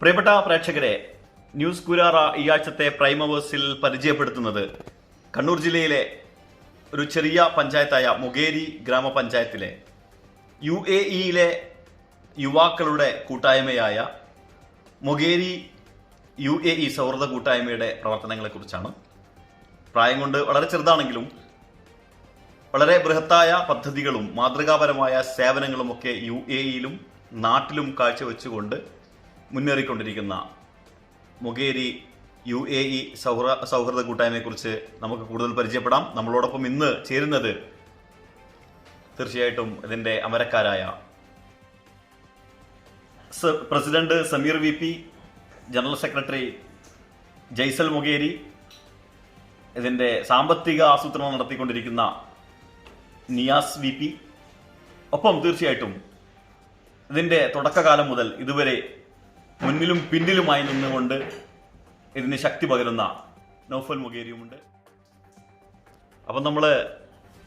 പ്രിയപ്പെട്ട പ്രേക്ഷകരെ, ന്യൂസ് കുരാറ ഈ ആഴ്ചത്തെ പ്രൈം അവേഴ്സിൽ പരിചയപ്പെടുത്തുന്നത് കണ്ണൂർ ജില്ലയിലെ ഒരു ചെറിയ പഞ്ചായത്തായ മുകേരി ഗ്രാമപഞ്ചായത്തിലെ UAE യുവാക്കളുടെ കൂട്ടായ്മയായ മുകേരി UAE സൗഹൃദ കൂട്ടായ്മയുടെ പ്രവർത്തനങ്ങളെക്കുറിച്ചാണ്. പ്രായം കൊണ്ട് വളരെ ചെറുതാണെങ്കിലും വളരെ ബൃഹത്തായ പദ്ധതികളും മാതൃകാപരമായ സേവനങ്ങളുമൊക്കെ UAE നാട്ടിലും കാഴ്ചവെച്ചുകൊണ്ട് മുന്നേറിക്കൊണ്ടിരിക്കുന്ന മുകേരി UAE സൗഹൃദ കൂട്ടായ്മയെക്കുറിച്ച് നമുക്ക് കൂടുതൽ പരിചയപ്പെടാം. നമ്മളോടൊപ്പം ഇന്ന് ചേരുന്നത് തീർച്ചയായിട്ടും ഇതിന്റെ അമരക്കാരായ president Sameer VP, general secretary Jaisal Mukeri, ഇതിന്റെ സാമ്പത്തിക ആസൂത്രണം നടത്തിക്കൊണ്ടിരിക്കുന്ന നിയാസ് VP, ഒപ്പം തീർച്ചയായിട്ടും ഇതിന്റെ തുടക്കകാലം മുതൽ ഇതുവരെ മുന്നിലും പിന്നിലുമായി നിന്നുകൊണ്ട് ഇതിന് ശക്തി പകരുന്ന നൗഫൽ മുകേരിയുമുണ്ട്. അപ്പം നമ്മൾ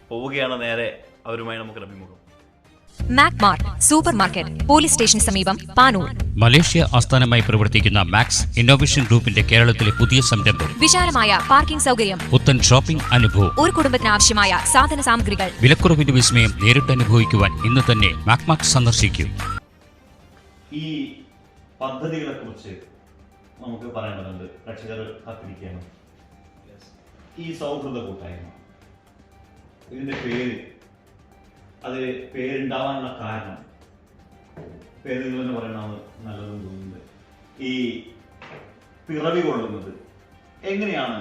പോവുകയാണ് നേരെ അവരുമായി നമുക്ക് അഭിമുഖം. മാക്മാർട്ട് സൂപ്പർ മാർക്കറ്റ്, പോലീസ് സ്റ്റേഷന് സമീപം, പാനൂർ. മലേഷ്യ ആസ്ഥാനമായി പ്രവർത്തിക്കുന്ന മാക്സ് ഇന്നോവേഷൻ ഗ്രൂപ്പിന്റെ കേരളത്തിലെ പുതിയ സംരംഭം. വിശാലമായ പാർക്കിംഗ് സൗകര്യം, പുത്തൻ ഷോപ്പിംഗ് അനുഭവം, ഒരു കുടുംബത്തിന് ആവശ്യമായ സാധന സാമഗ്രികൾ, വിലക്കുറവിന്റെ വിസ്മയം നേരിട്ട് അനുഭവിക്കുവാൻ ഇന്ന് തന്നെ മാക്മാർട്ട് സന്ദർശിക്കൂ. ഈ പദ്ധതികളെ കുറിച്ച് നമുക്ക് പറയേണ്ടതുണ്ട്. പ്രേക്ഷകർ കാത്തിരിക്കുകയാണ്. ഈ സൗഹൃദ കൂട്ടായ്മ, ഇതിന്റെ പേരുണ്ടാവാനുള്ള കാരണം പേര് നിങ്ങൾ തന്നെ പറയണതാണ് നല്ലതെന്ന് തോന്നുന്നത്. ഈ പിറവി കൊള്ളുന്നത് എങ്ങനെയാണ്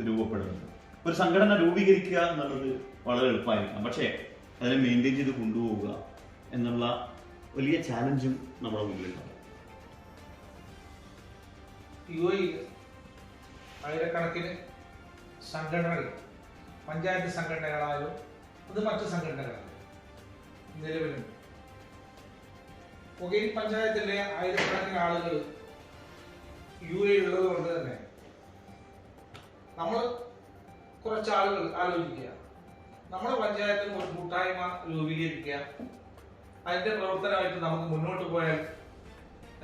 രൂപപ്പെടുന്നത്? ഒരു സംഘടന രൂപീകരിക്കുക എന്നുള്ളത് വളരെ എളുപ്പമായിരിക്കാം, പക്ഷേ അതിനെ മെയിൻറ്റെയിൻ ചെയ്ത് കൊണ്ടുപോവുക എന്നുള്ള വലിയ ചാലഞ്ചും നമ്മുടെ മുന്നിലുണ്ട്. UAE ആയിരക്കണക്കിന് സംഘടനകൾ, പഞ്ചായത്ത് സംഘടനകളായാലും അത് മറ്റു സംഘടനകളായാലും നിലവിലുണ്ട്. മുകേരി പഞ്ചായത്തിലെ ആയിരക്കണക്കിന് ആളുകൾ UAE ഉള്ളത് കൊണ്ട് തന്നെ നമ്മൾ കുറച്ച് ആളുകൾ ആലോചിക്കുക, നമ്മുടെ പഞ്ചായത്തിൽ ഒരു കൂട്ടായ്മ രൂപീകരിക്കുക, അതിന്റെ പ്രവർത്തനമായിട്ട് നമുക്ക് മുന്നോട്ട് പോയാൽ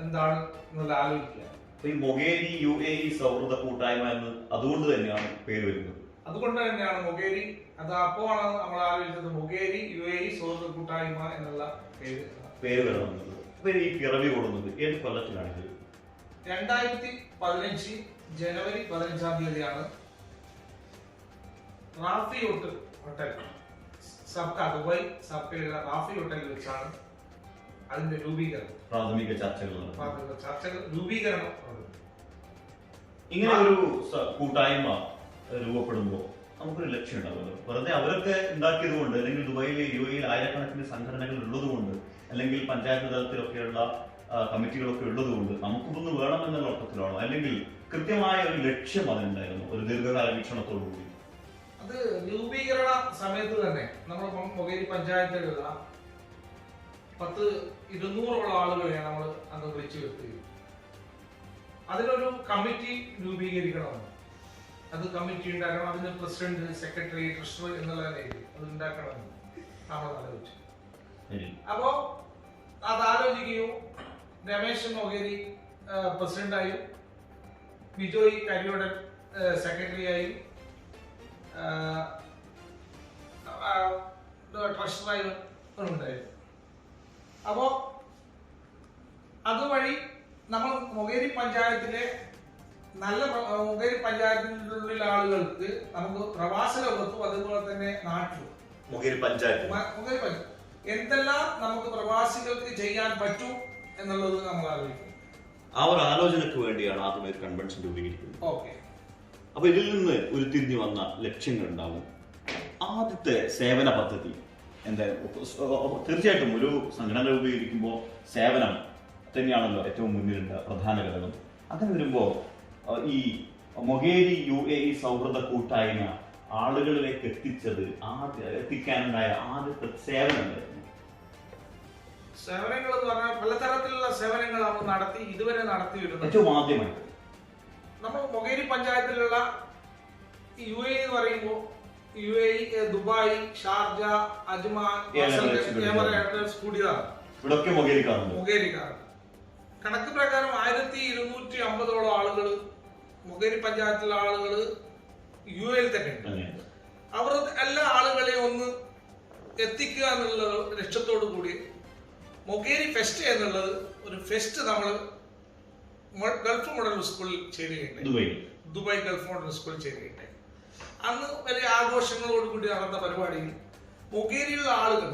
എന്താണ് എന്നുള്ളത് ആലോചിക്കുക. ഈ മുകേരി UAE സൗഹൃദ കൂട്ടായ്മ എന്ന് അതുകൊണ്ട് തന്നെയാണ് പേര് വരുന്നത്. അതുകൊണ്ട് തന്നെയാണ് മുകേരി, അത് അപ്പോഴാണ് നമ്മൾ ആലോചിച്ചത് മുകേരി UAE സൗഹൃദ കൂട്ടായ്മ എന്നുള്ള പേര് വരുന്നത്. ഈ പിറവി കൊടുക്കുന്നത് ഏത് കൊല്ലത്തിലാണിത്? 2015 January 15 Rafi hotel Sabkha, Dubai സബ്കയിലുള്ള റാഫി ഹോട്ടലിൽ വെച്ചാണ് അതിന്റെ രൂപീകരണം, പ്രാഥമിക ചർച്ചകൾ രൂപീകരണം. ഇങ്ങനെ ഒരു കൂട്ടായ്മ രൂപപ്പെടുമ്പോൾ നമുക്കൊരു ലക്ഷ്യം ഉണ്ടാവുമല്ലോ. വെറുതെ അവരൊക്കെ ഉണ്ടാക്കിയത് കൊണ്ട്, അല്ലെങ്കിൽ ദുബായിലെ UAE ആയിരക്കണക്കിന് സംഘടനകൾ ഉള്ളത് കൊണ്ട്, അല്ലെങ്കിൽ പഞ്ചായത്ത് തലത്തിലൊക്കെയുള്ള കമ്മിറ്റികളൊക്കെ ഉള്ളത് കൊണ്ട് നമുക്കൊന്ന് വേണമെന്നുള്ള അർത്ഥത്തിലാണോ, അല്ലെങ്കിൽ കൃത്യമായ ഒരു ലക്ഷ്യം അതിനുണ്ടായിരുന്നു, ഒരു ദീർഘകാല വീക്ഷണത്തോടുകൂടി? അത് രൂപീകരണ സമയത്ത് തന്നെ നമ്മൾ മുകേരി പഞ്ചായത്തിലുള്ള 200 ആളുകളെ നമ്മൾ അന്ന് വിളിച്ചു വരുത്തുകയും അതിനൊരു കമ്മിറ്റി രൂപീകരിക്കണമെന്ന്, അത് കമ്മിറ്റി ഉണ്ടാക്കണം, അതിന് പ്രസിഡന്റ്, സെക്രട്ടറി, ട്രഷറർ എന്നുള്ള രീതിയിൽ അത് ഉണ്ടാക്കണമെന്ന് നമ്മൾ ആലോചിച്ചു. അപ്പോ അത് ആലോചിക്കുകയും രമേശ് മുകേരി പ്രസിഡന്റായും ബിജോയ് കരിയോടൻ സെക്രട്ടറിയായും ട്രഷറായും ഉണ്ടായിരുന്നു. അപ്പോ അതുവഴി നമ്മൾ മുകേരി പഞ്ചായത്തിലെ മുകേരി പഞ്ചായത്തിനുള്ളിലെ ആളുകൾക്ക് നമുക്ക് പ്രവാസ ലോകത്തും അതുപോലെ തന്നെ നാട്ടിലും മുകേരി പഞ്ചായത്ത് എന്തെല്ലാം നമുക്ക് പ്രവാസികൾക്ക് ചെയ്യാൻ പറ്റും എന്നുള്ളത് നമ്മൾ ആലോചിക്കും. ആ ഒരു ആലോചനക്ക് വേണ്ടിയാണ് ആദ്യം ഒരു കൺവെൻഷൻ രൂപീകരിക്കുന്നത്. ഓക്കെ. അപ്പൊ ഇതിൽ നിന്ന് ഉരുത്തിരിഞ്ഞു വന്ന ലക്ഷ്യങ്ങൾ ഉണ്ടാവും. ആദ്യത്തെ സേവന പദ്ധതി എന്തായാലും തീർച്ചയായിട്ടും ഒരു സംഘടന രൂപീകരിക്കുമ്പോൾ സേവനം തന്നെയാണല്ലോ ഏറ്റവും മുന്നിലുള്ള പ്രധാന ഘടകം. അങ്ങനെ വരുമ്പോൾ ഈ മുകേരി UAE സൗഹൃദ കൂട്ടായ്മ ആളുകളിലേക്ക് എത്തിക്കാനുണ്ടായ ആദ്യത്തെ സേവനം എന്തായിരുന്നു? സേവനങ്ങൾ എന്ന് പറഞ്ഞാൽ പലതരത്തിലുള്ള സേവനങ്ങൾ നമ്മൾ ഇതുവരെ നടത്തിയിരുന്നു. ഏറ്റവും ആദ്യമായിട്ട് നമ്മൾ മുകേരി പഞ്ചായത്തിലുള്ള UAE എന്ന് പറയുമ്പോൾ UAE, ദുബായ്, ഷാർജ, അജ്മാൻ, കൂടിയതാണ്. ഇവിടൊക്കെ മുകേരിക്കാറുണ്ട്. കണക്ക് പ്രകാരം 1250 ആളുകൾ മുഖേരി പഞ്ചായത്തിലെ ആളുകൾ UAE തന്നെ ഉണ്ട്. അവർ എല്ലാ ആളുകളെയും ഒന്ന് എത്തിക്കുക എന്നുള്ള ലക്ഷ്യത്തോടു കൂടി മൊഗേരി ഫെസ്റ്റ് എന്നുള്ളത് ഒരു ഫെസ്റ്റ് നമ്മൾ ഗൾഫ് മോഡൽ സ്കൂളിൽ ചേരുകയുണ്ടായി. ദുബായ് ഗൾഫ് മോഡൽ സ്കൂളിൽ ചേരുകയുണ്ടായി. അന്ന് വലിയ ആഘോഷങ്ങളോടുകൂടി നടന്ന പരിപാടിയിൽ മൊഗേരിയിലുള്ള ആളുകൾ,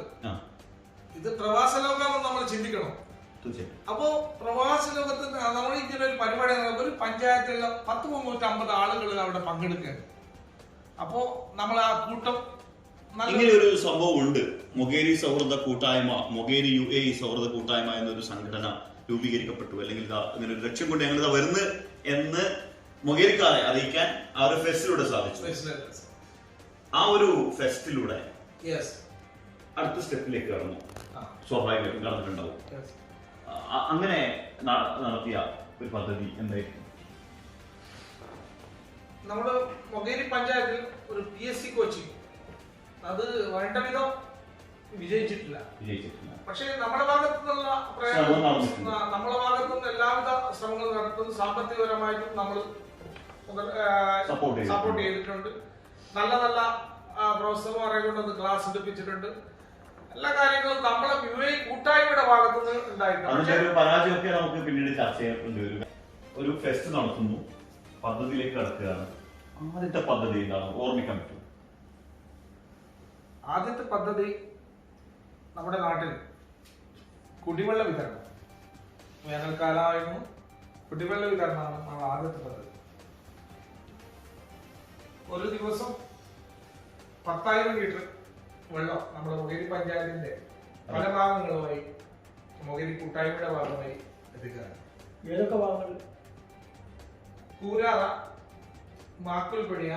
ഇത് പ്രവാസ ലോകമെന്ന് നമ്മൾ ചിന്തിക്കണം. അപ്പോ പ്രവാസ ലോകത്തിന് നമ്മൾ ഇങ്ങനെ ഒരു പരിപാടി ഒരു പഞ്ചായത്തിലുള്ള 350 ആളുകൾ അവിടെ പങ്കെടുക്കുകയാണ്. അപ്പോ നമ്മൾ ആ കൂട്ടം ഇങ്ങനെ ഒരു സംഭവം ഉണ്ട്. മൊഗേരി സൗഹൃദ കൂട്ടായ്മ, മൊഗേരി UAE സൗഹൃദ കൂട്ടായ്മ എന്നൊരു സംഘടന രൂപീകരിക്കപ്പെട്ടു, അല്ലെങ്കിൽ ഇങ്ങനെ ഒരു ലക്ഷ്യം കൊണ്ട് ഞങ്ങൾ വരുന്നു എന്ന് മൊഗേരിക്കാരെ അറിയിക്കാൻ ആ ഒരു ഫെസ്റ്റിലൂടെ സാധിച്ചു. ആ ഒരു ഫെസ്റ്റിലൂടെ അടുത്ത സ്റ്റെപ്പിലേക്ക് കടന്നു. സ്വാഭാവികമായിട്ടും കടന്നിട്ടുണ്ടാവും. അങ്ങനെ നടത്തിയ ഒരു പദ്ധതി എന്തായിരിക്കും? നമ്മുടെ മൊഗേരി പഞ്ചായത്തിൽ ഒരു PSC കോച്ചിങ് അത് വേണ്ട വിധം വിജയിച്ചിട്ടില്ല. പക്ഷേ നമ്മുടെ ഭാഗത്തുനിന്നുള്ള എല്ലാവിധ ശ്രമങ്ങളും നടത്തുന്നു. സാമ്പത്തികപരമായിട്ടും നമ്മൾ സപ്പോർട്ട് ചെയ്തിട്ടുണ്ട്. നല്ല നല്ല പ്രൊഫസർമാരെ കൊണ്ട് ക്ലാസ് എടുപ്പിച്ചിട്ടുണ്ട്. എല്ലാ കാര്യങ്ങളും നമ്മളെ UAE കൂട്ടായ്മയുടെ ഭാഗത്തുനിന്ന് ഉണ്ടായിട്ടുണ്ട്. പരാജയമൊക്കെ നമുക്ക് പിന്നീട് ചർച്ച ചെയ്യേണ്ടി വരും. ഒരു ഫെസ്റ്റ് നടത്തുന്നു, പദ്ധതിയിലേക്ക് കടക്കുകയാണ്. ആദ്യത്തെ പദ്ധതി എന്താണ് ഓർമ്മിക്കാൻ പറ്റും? ആദ്യത്തെ പദ്ധതി നമ്മുടെ നാട്ടിൽ കുടിവെള്ള വിതരണം. വേനൽക്കാലമായിരുന്നു, കുടിവെള്ള വിതരണമാണ് നമ്മുടെ ആദ്യത്തെ പദ്ധതി. ഒരു ദിവസം 10,000 ലിറ്റർ വെള്ളം നമ്മുടെ മൊഗേരി പഞ്ചായത്തിന്റെ പല ഭാഗങ്ങളുമായി മൊഗേരി കൂട്ടായ്മയുടെ ഭാഗമായി എത്തിക്കുകയാണ്. ഏതൊക്കെ ഭാഗങ്ങൾ? കൂരാറ, മാക്കുൽപ്പടിയ,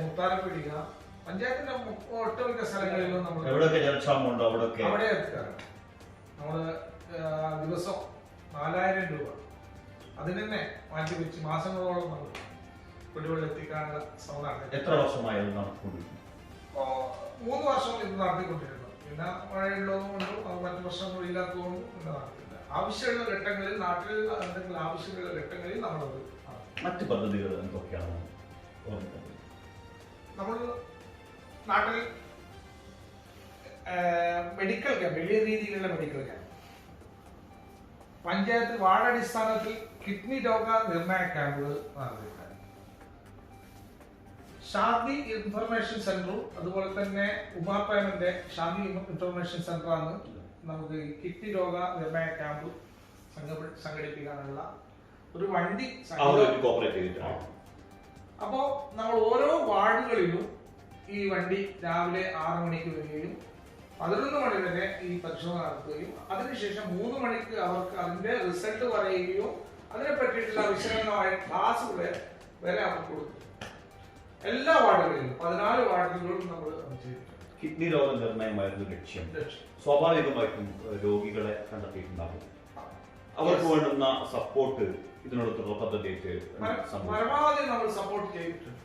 മുത്താരപ്പിടിക, പഞ്ചായത്തിന്റെ ഒട്ടുമിക്ക സ്ഥലങ്ങളിലും നമ്മൾ അവിടെ എത്തിക്കാറുണ്ട്. നമ്മള് ദിവസം 4,000 രൂപ അതിന് തന്നെ മാറ്റിവെച്ച് മാസങ്ങളോളം നമ്മൾ കുടിവെള്ളം എത്തിക്കാനുള്ള ശ്രമം നടത്തി. എത്ര വർഷമായി നടത്തിക്കൊണ്ടിരിക്കുന്നു? 3 വർഷം ഇത് നടത്തിക്കൊണ്ടിരുന്നു. പിന്നെ മഴയുള്ളതുകൊണ്ടും മറ്റു പ്രശ്നങ്ങളില്ലാത്തതുകൊണ്ടും പിന്നെ നടത്തില്ല. ആവശ്യമുള്ള ഘട്ടങ്ങളിൽ, നാട്ടിൽ എന്തെങ്കിലും ആവശ്യമുള്ള ഘട്ടങ്ങളിൽ നമ്മളത് മറ്റു പദ്ധതികൾ എന്തൊക്കെയാണ്? നമ്മൾ നാട്ടിൽ മെഡിക്കൽ ക്യാമ്പ്, വലിയ രീതിയിലുള്ള മെഡിക്കൽ ക്യാമ്പ്, പഞ്ചായത്ത് വാർഡടിസ്ഥാനത്തിൽ കിഡ്നി രോഗ നിർണയ ക്യാമ്പുകൾ നടത്തിയിട്ടുണ്ട്. ഷാദി ഇൻഫർമേഷൻ സെന്ററും അതുപോലെ തന്നെ ഉമാപ്പയന്റെ ഷാദി ഇൻഫർമേഷൻ സെന്ററാണ് നമുക്ക് കിഡ്നി രോഗ നിർണയ ക്യാമ്പ് സംഘടിപ്പിക്കാനുള്ള ഒരു വണ്ടി. അപ്പോ നമ്മൾ ഓരോ വാർഡുകളിലും ഈ വണ്ടി രാവിലെ 6 മണിക്ക് വരികയും 11 മണി വരെ ഈ പരിശോധന നടത്തുകയും അതിനുശേഷം 3 മണിക്ക് അവർക്ക് അതിന്റെ റിസൾട്ട് പറയുകയോ അതിനെ പറ്റിയിട്ടുള്ള വിശദമായ ക്ലാസ്സുകൾ വരെ അവർക്ക് കൊടുക്കും. എല്ലാ വാർഡുകളിലും 14 വാർഡുകളിലും നമ്മൾ ചെയ്തിട്ടുണ്ട്. കിഡ്നി രോഗ നിർണയമായിരുന്നു ലക്ഷ്യം. സ്വാഭാവികമായിട്ടും രോഗികളെ കണ്ടെത്തിയിട്ടുണ്ടാകും. അവർക്ക് വേണ്ടുന്ന സപ്പോർട്ട് ഇതിനോടൊത്തുള്ള പദ്ധതിക്ക് പരമാവധി നമ്മൾ സപ്പോർട്ട് ചെയ്തിട്ടുണ്ട്.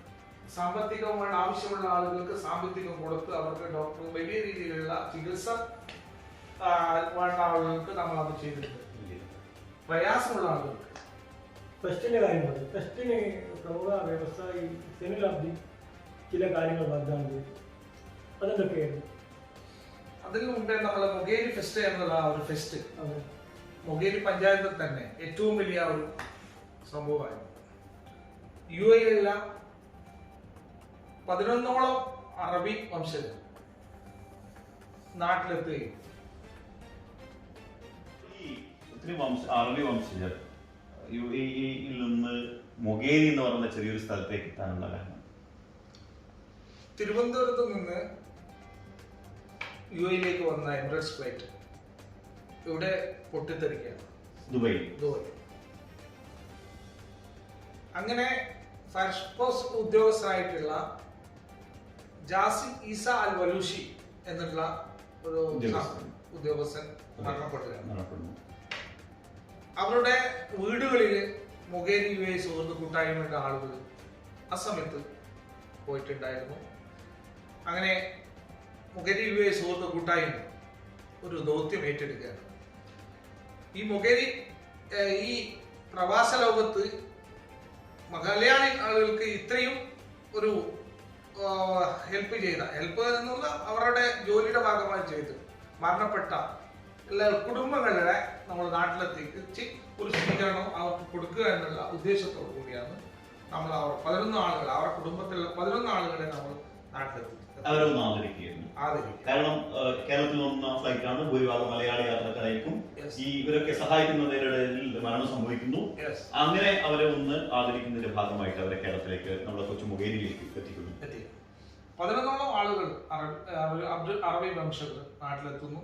സാമ്പത്തികമായി ആവശ്യമുള്ള ആളുകൾക്ക് സാമ്പത്തികം കൊടുത്ത് അവർക്ക് ഡോക്ടർ വലിയ രീതിയിലുള്ള ചികിത്സ വേണ്ട ആളുകൾക്ക് നമ്മൾ അത് ചെയ്തിട്ടുണ്ട്. പ്രയാസമുള്ള ആളുകൾക്ക് ഫെസ്റ്റിന്റെ കാര്യം പറഞ്ഞു. ഫെസ്റ്റിന് പ്രമുഖ വ്യവസായി സെനിലാബ്ദി ചില കാര്യങ്ങൾ വാഗ്ദാനം ചെയ്തു. അതെന്തൊക്കെയായിരുന്നു? അതിനു മുമ്പേ നമ്മളെ മൊഗേരി ഫെസ്റ്റ് എന്നുള്ള ഒരു ഫെസ്റ്റ് മൊഗേരി പഞ്ചായത്തിൽ തന്നെ ഏറ്റവും വലിയ ഒരു സംഭവമായിരുന്നു. UAE 11ഓളം അറബി വംശജർ നാട്ടിലെത്തുകയും അറബി വംശജർ UAE-യിൽ നിന്ന് മൊഗേരി എന്ന് പറയുന്ന ചെറിയൊരു സ്ഥലത്തേക്ക് എത്താനുള്ള കാരണം തിരുവനന്തപുരത്ത് നിന്ന് UAE-ലേക്ക് വന്ന എമിറേറ്റ്സ് ഫ്ലൈറ്റ് ഇവിടെ പൊട്ടിത്തെറിക്കുകയാണ്. ദുബായ്. അങ്ങനെ ഫയർഫോഴ്സ് ഉദ്യോഗസ്ഥനായിട്ടുള്ള ജാസിം ഈസ അൽ വലൂഷി എന്നുള്ള ഒരു ഉദ്യോഗസ്ഥൻ മരണപ്പെടുകയാണ്. അവരുടെ വീടുകളിൽ മൊഗേരി UAE സുഹൃത്ത് കൂട്ടായ്മയുടെ ആളുകൾ ആ സമയത്ത് പോയിട്ടുണ്ടായിരുന്നു. അങ്ങനെ മൊഗേരി UAE സുഹൃത്ത് കൂട്ടായ്മ ഒരു ദൗത്യം ഏറ്റെടുക്കുകയാണ്. ഈ മൊഗേരി ഈ പ്രവാസ ലോകത്ത് മലയാളി ആളുകൾക്ക് ഇത്രയും ഒരു ഹെൽപ്പ് എന്നുള്ള അവരുടെ ജോലിയുടെ ഭാഗമായി ചെയ്ത് മരണപ്പെട്ട എല്ലാ കുടുംബങ്ങളുടെ നമ്മൾ നാട്ടിലെത്തിച്ച് ഒരു സ്വീകരണം അവർക്ക് കൊടുക്കുക എന്നുള്ള ഉദ്ദേശത്തോടു കൂടിയാണ് നമ്മൾ അവർ 11 ആളുകൾ അവരുടെ കുടുംബത്തിലുള്ള 11 ആളുകളെ നമ്മൾ നാട്ടിലെത്തിച്ചത്. അവരൊന്ന് ആദരിക്കുകയായിരുന്നു. കാരണം കേരളത്തിൽ വന്ന ഫ്ലൈറ്റാണ്, ഭൂരിഭാഗം മലയാളി യാത്രക്കാരായിരിക്കും. ഈ ഇവരൊക്കെ സഹായിക്കുന്നതിനിടയിൽ മരണം സംഭവിക്കുന്നു. അങ്ങനെ അവരെ ഒന്ന് ആദരിക്കുന്നതിന്റെ ഭാഗമായിട്ട് അവരെ കേരളത്തിലേക്ക് നമ്മുടെ കൊച്ചു മുഖേരിയിലേക്ക് എത്തിക്കുന്നു. 11ഓളം ആളുകൾ അറബി വംശജർ നാട്ടിലെത്തുന്നു.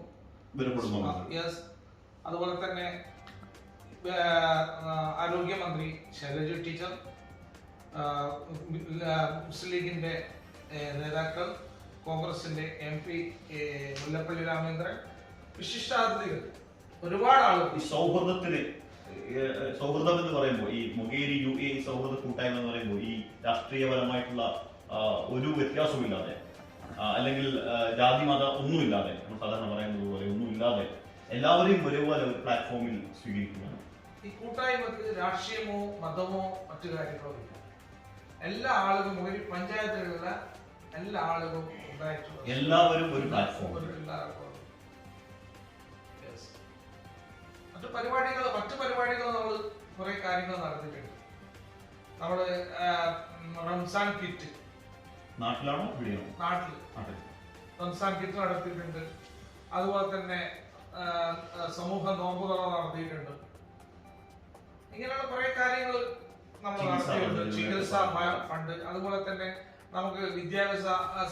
അതുപോലെ തന്നെ ആരോഗ്യമന്ത്രി ശൈലജ ടീച്ചർ, മുസ്ലിം ലീഗിന്റെ നേതാക്കൾ, കോൺഗ്രസിന്റെ MP മുല്ലപ്പള്ളി രാമചന്ദ്രൻ, വിശിഷ്ടാതിഥികൾ, ഒരുപാട് ആളുകൾ. ഈ സൗഹൃദം എന്ന് പറയുമ്പോൾ ഈ മുഖേരി UAE സൗഹൃദ കൂട്ടായ്മ എന്ന് പറയുമ്പോൾ ഈ രാഷ്ട്രീയപരമായിട്ടുള്ള ഒരു വ്യത്യാസമില്ലാതെ അല്ലെങ്കിൽ ജാതി മത ഒന്നുമില്ലാതെ, നമ്മൾ സാധാരണ പറയുന്നത് പോലെ ഒന്നുമില്ലാതെ എല്ലാവരെയും ഒരേപോലെ ഒരു പ്ലാറ്റ്ഫോമിൽ സ്വീകരിക്കുകയാണ്. ഈ കൂട്ടായ്മക്ക് രാഷ്ട്രീയമോ മതമോ മറ്റു കാര്യങ്ങളോ ഇല്ല. എല്ലാ ആളുകളും ഒരു പഞ്ചായത്തിലുള്ള എല്ലാ ആളുകളും എല്ലാവരും ഒരു പ്ലാറ്റ്ഫോം. മറ്റു പരിപാടികൾ നമ്മൾ കുറെ കാര്യങ്ങൾ നടത്തിയിട്ടുണ്ട്. നമ്മള് റംസാൻ കിറ്റ് നാട്ടിലാണോ നാട്ടിൽ റംസാൻ കിറ്റ് നടത്തിയിട്ടുണ്ട്. അതുപോലെ തന്നെ സമൂഹ നോമ്പുതുറ നടത്തിയിട്ടുണ്ട്. ഇങ്ങനെയുള്ള കുറെ കാര്യങ്ങൾ നമ്മൾ നടത്തിയിട്ടുണ്ട്. ചികിത്സാ ഫണ്ട്, അതുപോലെ തന്നെ നമുക്ക് വിദ്യാഭ്യാസ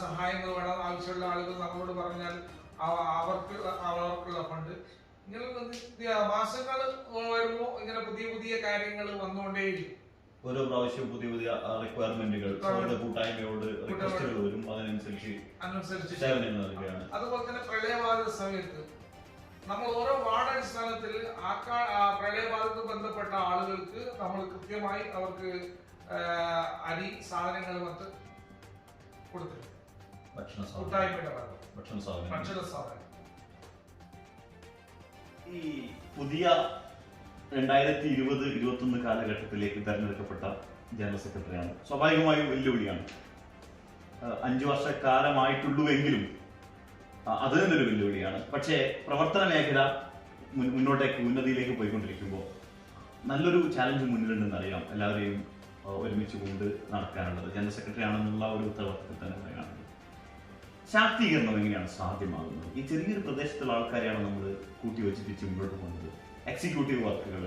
സഹായങ്ങൾ വേണം, ആവശ്യമുള്ള ആളുകൾ നമ്മളോട് പറഞ്ഞാൽ അവർക്കുള്ള ഫണ്ട്. ഇങ്ങനെ മാസങ്ങൾ വരുമ്പോൾ ഇങ്ങനെ പുതിയ കാര്യങ്ങൾ വന്നുകൊണ്ടേയിരിക്കും. ഓരോ പ്രാവശ്യവും പുതിയ റിക്വയർമെന്റുകൾ കൂട്ടായ്മയോട് റിക്വസ്റ്റുകൾ വരും, അതിനനുസരിച്ച് സേവനങ്ങൾ നൽകുകയാണ്. അതുപോലെ തന്നെ പ്രളയബാധിത സമയത്ത് നമ്മൾ ഓരോ വാർഡ് അടിസ്ഥാനത്തിൽ പ്രളയബാധിത ബന്ധപ്പെട്ട ആളുകൾക്ക് നമ്മൾ കൃത്യമായി അവർക്ക് അരി സാധനങ്ങൾ മറ്റ് കൊടുത്തിട്ടുണ്ട്. കൂട്ടായ്മയുടെ ഭക്ഷണ സാധനം. ഈ പുതിയ 2020-21 കാലഘട്ടത്തിലേക്ക് തെരഞ്ഞെടുക്കപ്പെട്ട ജനറൽ സെക്രട്ടറിയാണ്. സ്വാഭാവികമായും വെല്ലുവിളിയാണ്. 5 വർഷക്കാലമായിട്ടുള്ളൂവെങ്കിലും അത് തന്നെ ഒരു വെല്ലുവിളിയാണ്. പക്ഷേ പ്രവർത്തന മേഖല മുന്നോട്ടേക്ക് ഉന്നതിയിലേക്ക് പോയിക്കൊണ്ടിരിക്കുമ്പോൾ നല്ലൊരു ചാലഞ്ച് മുന്നിലുണ്ടെന്ന് അറിയാം. എല്ലാവരെയും ഒരുമിച്ച് കൊണ്ട് നടക്കാനുള്ളത് ജനറൽ സെക്രട്ടറി ആണെന്നുള്ള ഒരു ഉത്തരവാദിത്തത്തിൽ തന്നെ പറയുകയാണെങ്കിൽ ശാക്തീകരണം എങ്ങനെയാണ് സാധ്യമാകുന്നത്? ഈ ചെറിയൊരു പ്രദേശത്തുള്ള ആൾക്കാരെയാണ് നമ്മൾ കൂട്ടിവെച്ചിട്ട് മുമ്പോട്ട് പോകുന്നത്. എക്സിക്യൂട്ടീവ് വർക്കുകൾ,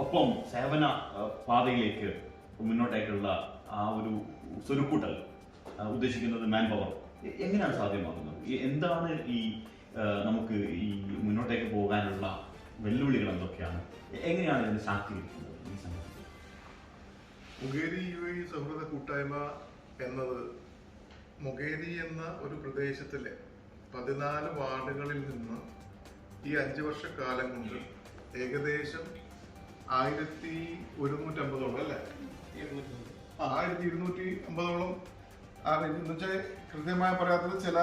ഒപ്പം സേവന പാതയിലേക്ക് മുന്നോട്ടേക്കുള്ള ആ ഒരു സ്വരുക്കൂട്ടൽ ഉദ്ദേശിക്കുന്നത് മാൻ പവർ എങ്ങനെയാണ് സാധ്യമാകുന്നത്? എന്താണ് ഈ നമുക്ക് ഈ മുന്നോട്ടേക്ക് പോകാനുള്ള വെല്ലുവിളികൾ എന്തൊക്കെയാണ്? എങ്ങനെയാണ് ഇതിനെ ശാക്തീകരിക്കുന്നത് ഈ സമയത്ത്? മുഖേരി UAE സൗഹൃദ കൂട്ടായ്മ എന്നത് മുഖേരി എന്ന ഒരു പ്രദേശത്തിലെ 14 വാർഡുകളിൽ നിന്ന് ഈ 5 വർഷക്കാലം കൊണ്ട് ഏകദേശം 1150ഓളം അല്ലേ 1250ഓളം എന്നുവെച്ചാൽ കൃത്യമായി പറയാത്തത് ചില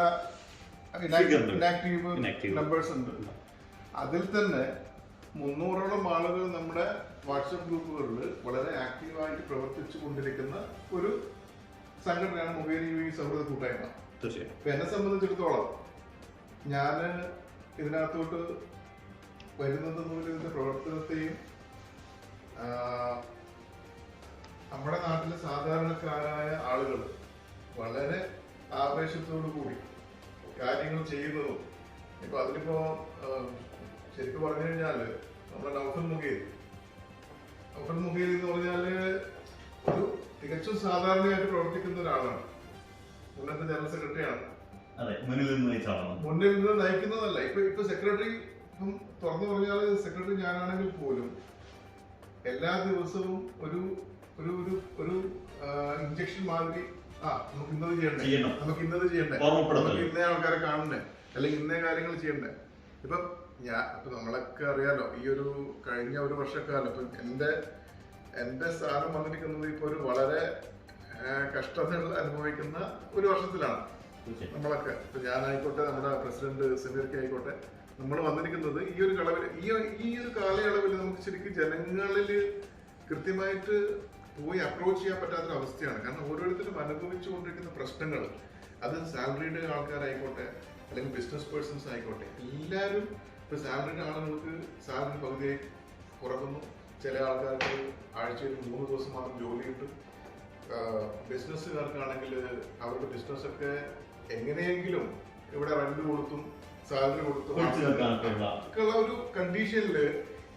ഇനാക്റ്റീവ് നമ്പേഴ്സ് ഉണ്ട്. അതിൽ തന്നെ 300ഓളം ആളുകൾ നമ്മുടെ വാട്സപ്പ് ഗ്രൂപ്പുകളിൽ വളരെ ആക്റ്റീവായിട്ട് പ്രവർത്തിച്ചു കൊണ്ടിരിക്കുന്ന ഒരു സംഘടനയാണ് മുഖേരി UAE സൗഹൃദ കൂട്ടായ്മ. ഇപ്പൊ എന്നെ സംബന്ധിച്ചിടത്തോളം ഞാൻ ഇതിനകത്തോട്ട് വരുന്നത് മുതൽ ഇതിന്റെ പ്രവർത്തനത്തെയും നമ്മുടെ നാട്ടിലെ സാധാരണക്കാരായ ആളുകൾ വളരെ ആവേശത്തോടു കൂടി കാര്യങ്ങൾ ചെയ്യുന്നതും ഇപ്പൊ അതിലിപ്പോ ശരിക്കും പറഞ്ഞു കഴിഞ്ഞാല് നമ്മുടെ നൗഫൽ മുഖേരി എന്ന് പറഞ്ഞാല് ഒരു തികച്ചും സാധാരണയായിട്ട് പ്രവർത്തിക്കുന്ന ഒരാളാണ്. ഉന്നത ജനറൽ സെക്രട്ടറിയാണ്. മുന്നിൽ നിന്ന് നയിക്കുന്നതല്ല. ഇപ്പൊ സെക്രട്ടറി തുറന്നു പറഞ്ഞാൽ സെക്രട്ടറി ഞാനാണെങ്കിൽ പോലും എല്ലാ ദിവസവും ഒരു ഒരു ഒരു ഇഞ്ചക്ഷൻ മാതിരി നമുക്ക് ഇന്നത് ചെയ്യണ്ടേ, നമുക്ക് ഇന്നത് ചെയ്യണ്ടേ, നമുക്ക് ഇന്നേ ആൾക്കാരെ കാണണ്ടേ, അല്ലെങ്കിൽ ഇന്നേ കാര്യങ്ങൾ ചെയ്യണ്ടേ. ഇപ്പൊ നമ്മളൊക്കെ അറിയാലോ ഈ ഒരു കഴിഞ്ഞ ഒരു വർഷക്കാലം ഇപ്പൊ എന്റെ സ്ഥാനം വന്നിരിക്കുന്നത് ഇപ്പൊ ഒരു വളരെ കഷ്ടതകൾ അനുഭവിക്കുന്ന ഒരു വർഷത്തിലാണ് നമ്മളൊക്കെ. ഇപ്പൊ ഞാനായിക്കോട്ടെ, നമ്മുടെ പ്രസിഡന്റ് സമീർക്ക് ആയിക്കോട്ടെ, നമ്മൾ വന്നിരിക്കുന്നത് ഈ ഒരു കാലയളവിൽ നമുക്ക് ശരിക്കും ജനങ്ങളിൽ കൃത്യമായിട്ട് പോയി അപ്രോച്ച് ചെയ്യാൻ പറ്റാത്തൊരു അവസ്ഥയാണ്. കാരണം ഓരോരുത്തരും അനുഭവിച്ചുകൊണ്ടിരിക്കുന്ന പ്രശ്നങ്ങൾ, അത് സാലറീഡ് ആൾക്കാരായിക്കോട്ടെ അല്ലെങ്കിൽ ബിസിനസ് പേഴ്സൺസ് ആയിക്കോട്ടെ, എല്ലാവരും ഇപ്പോൾ സാലറീഡ് ആളുകൾക്ക് സാലറി പകുതിയായി കുറക്കുന്നു. ചില ആൾക്കാർക്ക് ആഴ്ചയിൽ 3 ദിവസം മാത്രം ജോലി കിട്ടും. ബിസിനസ്സുകാർക്കാണെങ്കിൽ അവരുടെ ബിസിനസ്സൊക്കെ എങ്ങനെയെങ്കിലും ഇവിടെ റെന്റ് കൊടുത്തും സാലറി കൊടുത്തും ഒക്കെയുള്ള ഒരു കണ്ടീഷനിൽ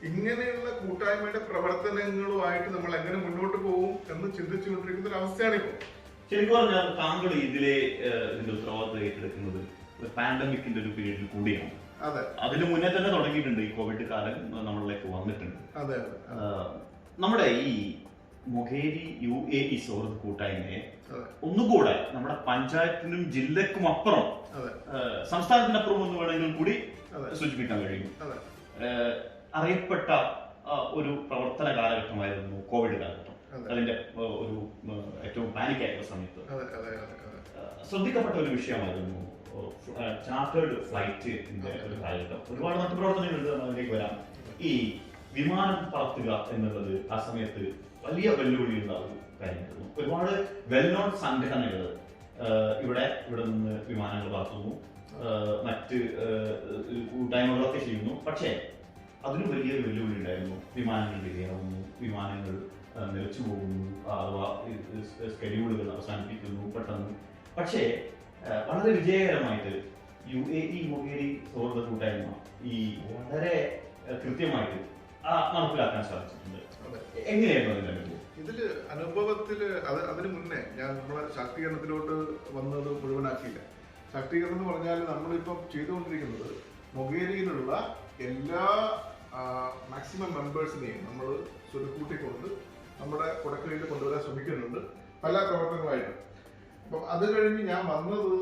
ഇങ്ങനെയുള്ള കൂട്ടായ്മയുടെ പ്രവർത്തനങ്ങളുമായിട്ട് നമ്മൾ എങ്ങനെ മുന്നോട്ട് പോകും എന്ന് ചിന്തിച്ചുകൊണ്ടിരിക്കുന്ന ഒരു അവസ്ഥയാണ് ഇപ്പോൾ. ശരിക്കും പറഞ്ഞാൽ താങ്കൾ ഇതിന്റെ ഉത്തരവാദിത്വം ഏറ്റെടുക്കുന്നത് പാൻഡമിക്കിന്റെ ഒരു പീരീഡിൽ കൂടിയാണ്. അതെ, അതിന് മുന്നേ തന്നെ തുടങ്ങിയിട്ടുണ്ട്. ഈ കോവിഡ് കാലം നമ്മളിലേക്ക് വന്നിട്ടുണ്ട്. അതെ, നമ്മുടെ ഈ മൊകേരി UAE സൗഹൃദ കൂട്ടായ്മയെ ഒന്നുകൂടെ നമ്മുടെ പഞ്ചായത്തിനും ജില്ലക്കും അപ്പുറം, സംസ്ഥാനത്തിനപ്പുറം ഒന്ന് വേണമെങ്കിൽ കൂടി സൂചിപ്പിക്കാൻ കഴിയും. അറിയപ്പെട്ട ഒരു പ്രവർത്തന കാലഘട്ടമായിരുന്നു കോവിഡ് കാലഘട്ടം. അതിന്റെ ഒരു ഏറ്റവും പാനിക് ആയിട്ടുള്ള സമയത്ത് ശ്രദ്ധിക്കപ്പെട്ട ഒരു വിഷയമായിരുന്നു ചാർട്ടേഡ് ഫ്ലൈറ്റിന്റെ ഒരു കാലഘട്ടം. ഒരുപാട് മറ്റു പ്രവർത്തനങ്ങളുണ്ട്, അതിലേക്ക് വരാം. ഈ വിമാനം പറത്തുക എന്നുള്ളത് ആ സമയത്ത് വലിയ വെല്ലുവിളിയുള്ള ഒരു കാര്യമായിരുന്നു. ഒരുപാട് വെൽ നോൺ സംഘടനകൾ ഇവിടെ നിന്ന് വിമാനങ്ങൾ പറത്തുന്നു, മറ്റ് കൂട്ടായ്മകളൊക്കെ ചെയ്യുന്നു. പക്ഷേ അതിന് വലിയൊരു വെല്ലുവിളി ഉണ്ടായിരുന്നു. വിമാനങ്ങൾ ഡിലേയാവുന്നു, വിമാനങ്ങൾ നിലച്ചു പോകുന്നു, അഥവാ സ്കെഡ്യൂളുകൾ അവസാനിപ്പിക്കുന്നു പെട്ടെന്ന്. പക്ഷേ വളരെ വിജയകരമായിട്ട് UAE മൊകേരി സൗഹൃദ കൂട്ടായ്മ ഈ വളരെ കൃത്യമായിട്ട് നടപ്പിലാക്കാൻ സാധിച്ചിട്ടുണ്ട്. എങ്ങനെയായിരുന്നു അതിന്റെ അനുഭവം? ഇതില് അനുഭവത്തില് അതിന് മുന്നേ ഞാൻ നമ്മളെ ശാക്തീകരണത്തിലോട്ട് വന്നത് മുഴുവനാക്കിയില്ല. ശാക്തീകരണം എന്ന് പറഞ്ഞാൽ നമ്മളിപ്പം ചെയ്തുകൊണ്ടിരിക്കുന്നത് മൊകേരിയിലുള്ള എല്ലാ മാക്സിമം മെമ്പേഴ്സിനെയും നമ്മൾ സ്വരുക്കൂട്ടിക്കൊണ്ട് നമ്മുടെ കൊടക്കരയിൽ കൊണ്ടുവരാൻ ശ്രമിക്കുന്നുണ്ട് പല പ്രവർത്തനങ്ങളായിട്ട്. അപ്പം അത് കഴിഞ്ഞ് ഞാൻ വന്നത്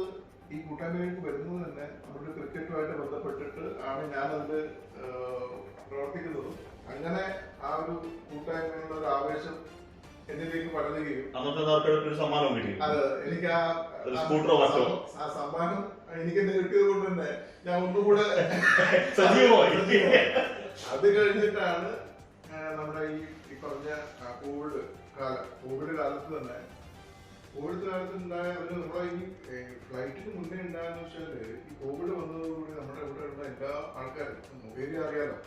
ഈ കൂട്ടായ്മയിലേക്ക് വരുന്നത് തന്നെ നമ്മുടെ ക്രിക്കറ്റുമായിട്ട് ബന്ധപ്പെട്ടിട്ട് ആണ് ഞാനതിൽ പ്രവർത്തിക്കുന്നതും. അങ്ങനെ ആ ഒരു കൂട്ടായ്മയുള്ള ഒരു ആവേശം എന്നിലേക്ക് വളരുകയും അത് എനിക്ക് ആ സമ്മാനം എനിക്ക് എന്നെ കിട്ടിയത് കൊണ്ട് തന്നെ ഞാൻ ഒന്നുകൂടെ അത് കഴിഞ്ഞിട്ടാണ് നമ്മുടെ ഈ പറഞ്ഞ കോവിഡ് കാലത്ത് തന്നെ ഉണ്ടായ നമ്മുടെ ഈ ഫ്ലൈറ്റിന് മുന്നേ ഉണ്ടായെന്ന് വെച്ചാല് ഈ കോവിഡ് വന്നതോടുകൂടി നമ്മുടെ ഇവിടെ ഉള്ള എല്ലാ ആൾക്കാരും മൊബൈൽ അറിയാലോ,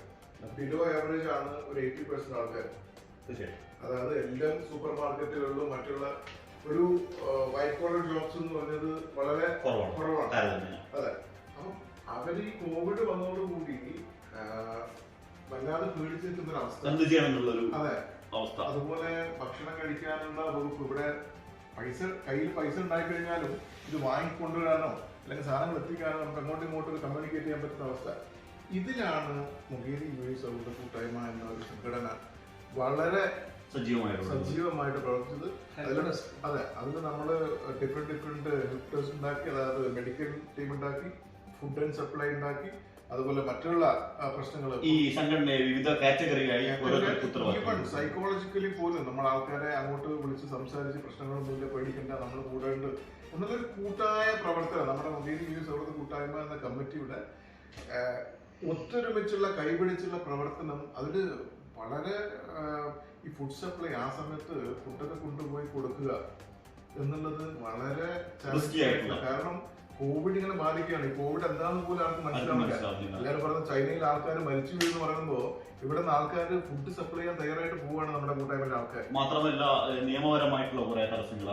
ബിലോ ആവറേജ് ആണ് ഒരു 80% ആൾക്കാർ. അതായത് എല്ലാം സൂപ്പർ മാർക്കറ്റുകളിലും മറ്റുള്ള ഒരു വൈറ്റ് കോളർ ജോബ്സ് എന്ന് പറഞ്ഞത് വളരെ കുറവാണ്. അതെ, അപ്പം അവർ ഈ കോവിഡ് വന്നതോടുകൂടി വല്ലാതെ പേടിച്ച് നിൽക്കുന്ന ഒരു അവസ്ഥ. അതെ, അതുപോലെ ഭക്ഷണം കഴിക്കാനുള്ള വകുപ്പ് ഇവിടെ കയ്യിൽ പൈസ ഉണ്ടായി കഴിഞ്ഞാലും ഇത് വാങ്ങിക്കൊണ്ടുവരാനോ അല്ലെങ്കിൽ സാധനങ്ങൾ എത്തിക്കാനോ നമുക്ക് അങ്ങോട്ടും ഇങ്ങോട്ടും കമ്മ്യൂണിക്കേറ്റ് ചെയ്യാൻ പറ്റുന്ന അവസ്ഥ. ഇതിലാണ് മൊകേരി UAE സൗഹൃദ കൂട്ടായ്മ എന്ന ഒരു സംഘടന വളരെ സജീവമായിട്ട് പ്രവർത്തിച്ചത്. അതെ, അതിൽ നമ്മള് ഡിഫറെന്റ് ഹെൽപ്പേഴ്സ് ഉണ്ടാക്കി, അതായത് മെഡിക്കൽ ടീം ഉണ്ടാക്കി, ഫുഡ് ആൻഡ് സപ്ലൈ ഉണ്ടാക്കി, അതുപോലെ മറ്റുള്ള പ്രശ്നങ്ങൾ ഈ സംഘടനയെ വിവിധ കാറ്റഗറിയായി ഈവൻ സൈക്കോളജിക്കലി പോലും നമ്മൾ ആൾക്കാരെ അങ്ങോട്ട് വിളിച്ച് സംസാരിച്ച് പ്രശ്നങ്ങളൊന്നുമില്ല, പേടിക്കണ്ട, നമ്മൾ കൂടെ ഉണ്ട് എന്നുള്ളൊരു കൂട്ടായ പ്രവർത്തനം നമ്മുടെ മൊകേരി UAE സൗഹൃദ കൂട്ടായ്മ എന്ന കമ്മിറ്റിയുടെ ഒത്തൊരുമിച്ചുള്ള കൈപിടിച്ചുള്ള പ്രവർത്തനം. അതിൽ വളരെ ഈ ഫുഡ് സപ്ലൈ ആ സമയത്ത് ഫുഡൊക്കെ കൊണ്ടുപോയി കൊടുക്കുക എന്നുള്ളത് വളരെ കാരണം കോവിഡ് ഇങ്ങനെ ബാധിക്കുകയാണ്. ഈ കോവിഡ് എന്താണെന്ന് പോലും ആൾക്ക് മനസ്സിലാവില്ല. എല്ലാവരും പറയുന്നത് ചൈനയിൽ ആൾക്കാർ മരിച്ചു വീഴുന്നു പറയുമ്പോൾ ഇവിടെ നിന്ന് ആൾക്കാർ ഫുഡ് സപ്ലൈ ചെയ്യാൻ തയ്യാറായിട്ട് പോവുകയാണ് നമ്മുടെ കൂട്ടായ്മയിലെ ആൾക്കാർ. മാത്രമല്ല നിയമപരമായിട്ടുള്ള കുറെ തടസ്സങ്ങൾ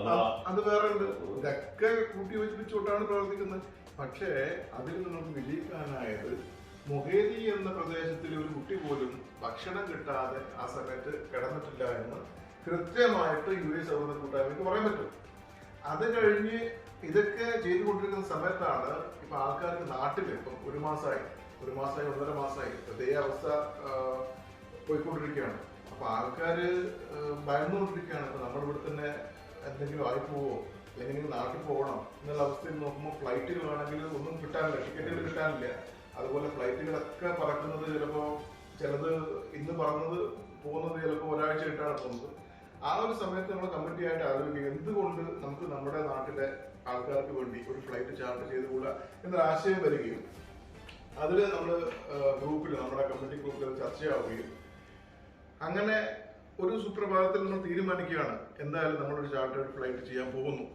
അത് വേറെ ഉണ്ട്. ഇതൊക്കെ കൂട്ടി യോജിപ്പിച്ചുകൊണ്ടാണ് പ്രവർത്തിക്കുന്നത്. പക്ഷേ അതിൽ നമുക്ക് വിജയിക്കാനായത് മൊകേരി എന്ന പ്രദേശത്തിലെ ഒരു കുട്ടി പോലും ഭക്ഷണം കിട്ടാതെ ആ സമയത്ത് കിടന്നിട്ടില്ല എന്ന് കൃത്യമായിട്ട് UAE സൗഹൃദ കൂട്ടായ്മയ്ക്ക് പറയാൻ പറ്റും. അത് കഴിഞ്ഞ് ഇതൊക്കെ ചെയ്തുകൊണ്ടിരിക്കുന്ന സമയത്താണ് ഇപ്പൊ ആൾക്കാർക്ക് നാട്ടിൽ ഇപ്പം ഒരു മാസമായി 1.5 മാസമായി ഇതേ അവസ്ഥ പോയിക്കൊണ്ടിരിക്കുകയാണ്. അപ്പൊ ആൾക്കാര് ഭയന്നുകൊണ്ടിരിക്കുകയാണ്. ഇപ്പൊ നമ്മളിവിടെ തന്നെ എന്തെങ്കിലും ആയിപ്പോവോ അല്ലെങ്കിൽ നാട്ടിൽ പോകണം എന്നുള്ള അവസ്ഥയിൽ നോക്കുമ്പോൾ ഫ്ലൈറ്റുകളാണെങ്കിൽ ഒന്നും കിട്ടാനില്ല, ടിക്കറ്റുകൾ കിട്ടാനില്ല. അതുപോലെ ഫ്ലൈറ്റുകളൊക്കെ പറക്കുന്നത് ചിലത് ഇന്ന് പോകുന്നത് ചിലപ്പോൾ ഒരാഴ്ച കിട്ടാണ് പോകുന്നത്. ആ ഒരു സമയത്ത് നമ്മൾ കമ്മിറ്റി ആയിട്ട് ആലോചിക്കുക എന്തുകൊണ്ട് നമുക്ക് നമ്മുടെ നാട്ടിലെ ആൾക്കാർക്ക് വേണ്ടി ഒരു ഫ്ലൈറ്റ് ചാർട്ട് ചെയ്തുകൂടാ എന്നൊരു ആശയം വരികയും അതിൽ നമ്മൾ ഗ്രൂപ്പിൽ, നമ്മുടെ കമ്മ്യൂണിറ്റി ഗ്രൂപ്പിൽ അത് ചർച്ചയാവുകയും അങ്ങനെ ഒരു സുപ്രഭാതത്തിൽ നമ്മൾ തീരുമാനിക്കുകയാണ് എന്തായാലും നമ്മളൊരു ചാർട്ടേഡ് ഫ്ലൈറ്റ് ചെയ്യാൻ പോകുന്നു,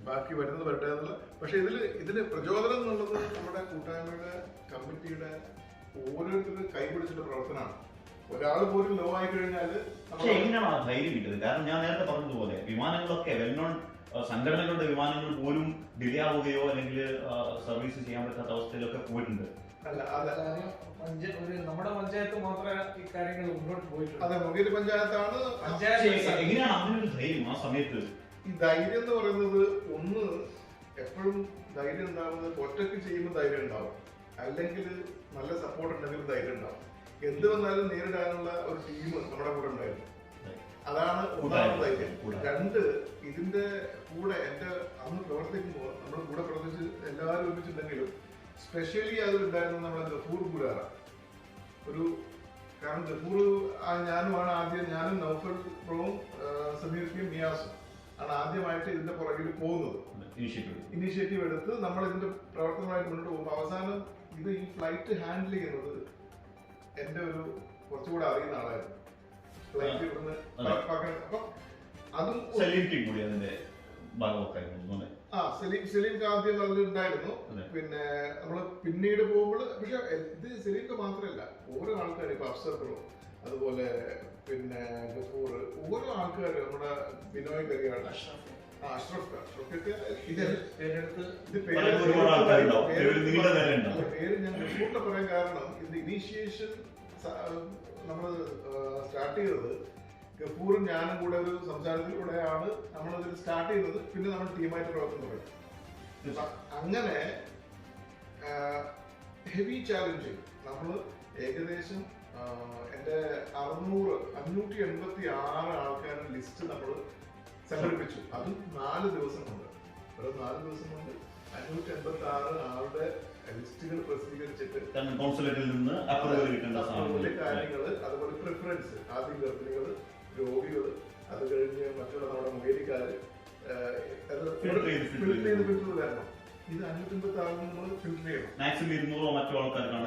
ബാക്കി വരുന്നത് വരട്ടെ എന്നുള്ള. പക്ഷെ ഇതിന് പ്രചോദനം എന്നുള്ളത് നമ്മുടെ കൂട്ടായ്മയുടെ കമ്മിറ്റിയുടെ ഓരോരുത്തരും കൈപിടിച്ചിട്ട് പ്രവർത്തനമാണ്. ഒരാൾ പോലും ലോ ആയി കഴിഞ്ഞാൽ പക്ഷെ എങ്ങനെയാണ് ആ ധൈര്യം കിട്ടുന്നത്? കാരണം ഞാൻ നേരത്തെ പറഞ്ഞതുപോലെ വിമാനങ്ങളൊക്കെ വെൽ നോൺ സംഘടനകളുടെ വിമാനങ്ങൾ പോലും ഡിലേ ആവുകയോ അല്ലെങ്കിൽ സർവീസ് ചെയ്യാൻ പറ്റാത്ത അവസ്ഥയിലൊക്കെ പോയിട്ടുണ്ട്. നമ്മുടെ പഞ്ചായത്ത് മാത്രമേ ഇക്കാര്യങ്ങൾ മുന്നോട്ട് പോയിട്ടുള്ളൂ. അതെ, മൊകേരി പഞ്ചായത്താണ്. എങ്ങനെയാണ് അങ്ങനെ ഒരു ധൈര്യം ആ സമയത്ത്? ഈ ധൈര്യം എന്ന് പറയുന്നത്, ഒന്ന് എപ്പോഴും ധൈര്യം ഉണ്ടാവുന്നത് ഒറ്റയ്ക്ക് ചെയ്യുമ്പോൾ ധൈര്യം ഉണ്ടാവും, അല്ലെങ്കിൽ നല്ല സപ്പോർട്ട് ഉണ്ടെങ്കിൽ ധൈര്യം ഉണ്ടാവും. എന്ത് വന്നാലും നേരിടാനുള്ള ഒരു ടീം നമ്മുടെ കൂടെ ഉണ്ടായിരുന്നു. അതാണ് ഒന്നാമത് ധൈര്യം. രണ്ട്, ഇതിന്റെ കൂടെ എന്റെ അന്ന് പ്രവർത്തിക്കുമ്പോൾ നമ്മുടെ കൂടെ പ്രവർത്തിച്ച് എല്ലാവരും ഒരുമിച്ചുണ്ടെങ്കിലും സ്പെഷ്യലി അതിലുണ്ടായിരുന്നത് നമ്മുടെ ഗഫൂർ ഗുരാറ. കാരണം ഗഫൂർ ഞാനുമാണ് ആദ്യം, ഞാനും നൗഫൽ ബ്രോവും സമീർക്കും നിയാസും ആണ് ആദ്യമായിട്ട് ഇതിന്റെ പുറകിൽ പോകുന്നത്. ഇനീഷ്യേറ്റീവ് എടുത്ത് നമ്മൾ ഇതിന്റെ പ്രവർത്തനമായിട്ട് മുന്നോട്ട് പോകുമ്പോൾ അവസാനം ഇത് ഈ ഫ്ലൈറ്റ് ഹാൻഡിൽ ചെയ്യുന്നത് എന്റെ ഒരു കുറച്ചുകൂടെ അറിയുന്ന ആളായിരുന്നു. ഫ്ലൈറ്റ് ഇവിടുന്ന് അപ്പം അതും സലീം ആദ്യം അതിലുണ്ടായിരുന്നു. പിന്നെ നമ്മള് പിന്നീട് പോകുമ്പോൾ, പക്ഷെ ഇത് സലീംക്ക് മാത്രമല്ല, ഓരോ ആൾക്കാരും ഇപ്പൊ അഫ്സർ ബ്രോ, അതുപോലെ പിന്നെ ഗഫൂർ, ഓരോ ആൾക്കാരും, നമ്മുടെ ബിനോയ് കരിയാണ്, അഷ്റഫൊക്കെ പേര് ഞാൻ ഗഫൂറിന്റെ പറയാൻ കാരണം ഇത് ഇനീഷ്യേഷൻ നമ്മൾ സ്റ്റാർട്ട് ചെയ്തത് ഗഫൂറും ഞാനും കൂടെ ഒരു സംസാരത്തിലൂടെയാണ് നമ്മളതിൽ സ്റ്റാർട്ട് ചെയ്തത്. പിന്നെ നമ്മൾ ടീമായിട്ട് പ്രവർത്തനം തുടങ്ങി. അങ്ങനെ ഹെവി ചാലഞ്ചിങ് നമ്മൾ ഏകദേശം എന്റെ 586 ആൾക്കാരുടെ ലിസ്റ്റ് നമ്മൾ സംഘടിപ്പിച്ചു. അതും 4 ദിവസം കൊണ്ട്, ഒരു 4 ദിവസം കൊണ്ട് 586 ആളുടെ ലിസ്റ്റുകൾ പ്രസിദ്ധീകരിച്ചിട്ട് കാര്യങ്ങള്, അതുപോലെ പ്രിഫറൻസ്, ആദ്യം ഗർഭിണികള്, രോഗികള്, അത് കഴിഞ്ഞ് മറ്റുള്ള നമ്മുടെ മൊബൈലിക്കാര് ഫിൽറ്റർ ചെയ്ത് വരണം. ഇത് 586 നമ്മൾ ഫിൽറ്റർ ചെയ്യണം.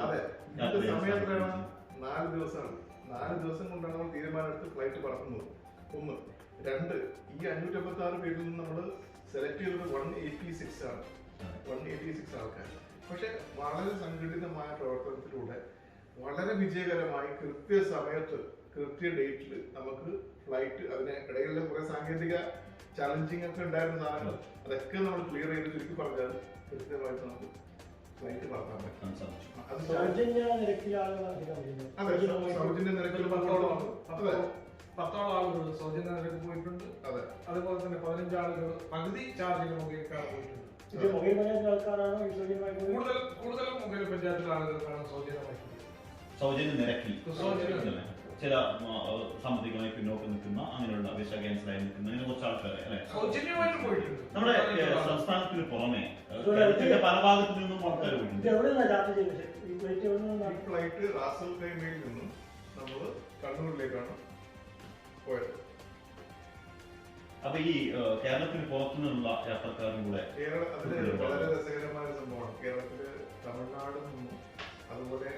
അതെ, ഇതിന്റെ സമയം എത്രയാണ്? 4 ദിവസമാണ്. 4 ദിവസം കൊണ്ടാണ് നമ്മൾ തീരുമാനമെടുത്ത് ഫ്ലൈറ്റ് പറക്കുന്നത്. ഒന്ന്. രണ്ട്, ഈ 586 പേരിൽ നിന്ന് നമ്മൾ സെലക്ട് ചെയ്തത് 186 ആണ്. 186 ആൾക്കാർ. പക്ഷെ വളരെ സംഘടിതമായ പ്രവർത്തനത്തിലൂടെ വളരെ വിജയകരമായി കൃത്യസമയത്ത് കൃത്യ ഡേറ്റിൽ നമുക്ക് ഫ്ലൈറ്റ്, അതിന് ഇടയിലുള്ള കുറെ സാങ്കേതിക ചലഞ്ചിങ് ഒക്കെ ഉണ്ടായിരുന്ന സാധനങ്ങൾ അതൊക്കെ നമ്മൾ ക്ലിയർ ചെയ്ത് ചുരുക്കി പറഞ്ഞാൽ കൃത്യമായിട്ട് നമുക്ക് ഫ്ലൈറ്റ് പറത്താൻ പറ്റും. അത് സൗജന്യ നിരക്കിൽ 10 ആളുകൾ സൗജന്യ നിരക്ക് പോയിട്ടുണ്ട്. അതെ, അതുപോലെ തന്നെ 15 ആളുകൾ പകുതി ചാർജിന് മൊബൈൽക്കാർ പോയിട്ടുണ്ട്. കൂടുതലും മൊബൈൽ പഞ്ചായത്തിലെ ആളുകൾക്കാണ് സൗജന്യ നിരക്കിൽ ചില സാമ്പത്തികമായി പിന്നോക്കം നിൽക്കുന്ന, അങ്ങനെയുള്ള വിസ ക്യാൻസലായി നിൽക്കുന്ന അങ്ങനെ കുറച്ച് ആൾക്കാരെ അല്ലെ നമ്മുടെ സംസ്ഥാനത്തിന് പുറമെ പല ഭാഗത്തു നിന്നും ആൾക്കാർ പോയിട്ടുണ്ട്. ഈ ഫ്ലൈറ്റ് റാസൽ ഖൈമയിൽ നിന്നും നമ്മൾ കണ്ണൂരിലേക്കാണ് പോയത്. അപ്പൊ ഈ കേരളത്തിന് പുറത്തു നിന്നുള്ള യാത്രക്കാരും കൂടെ അതില് വളരെ രസകരമായ സംഭവമാണ്. കേരളത്തില് തമിഴ്നാട് നിന്നും അതുപോലെ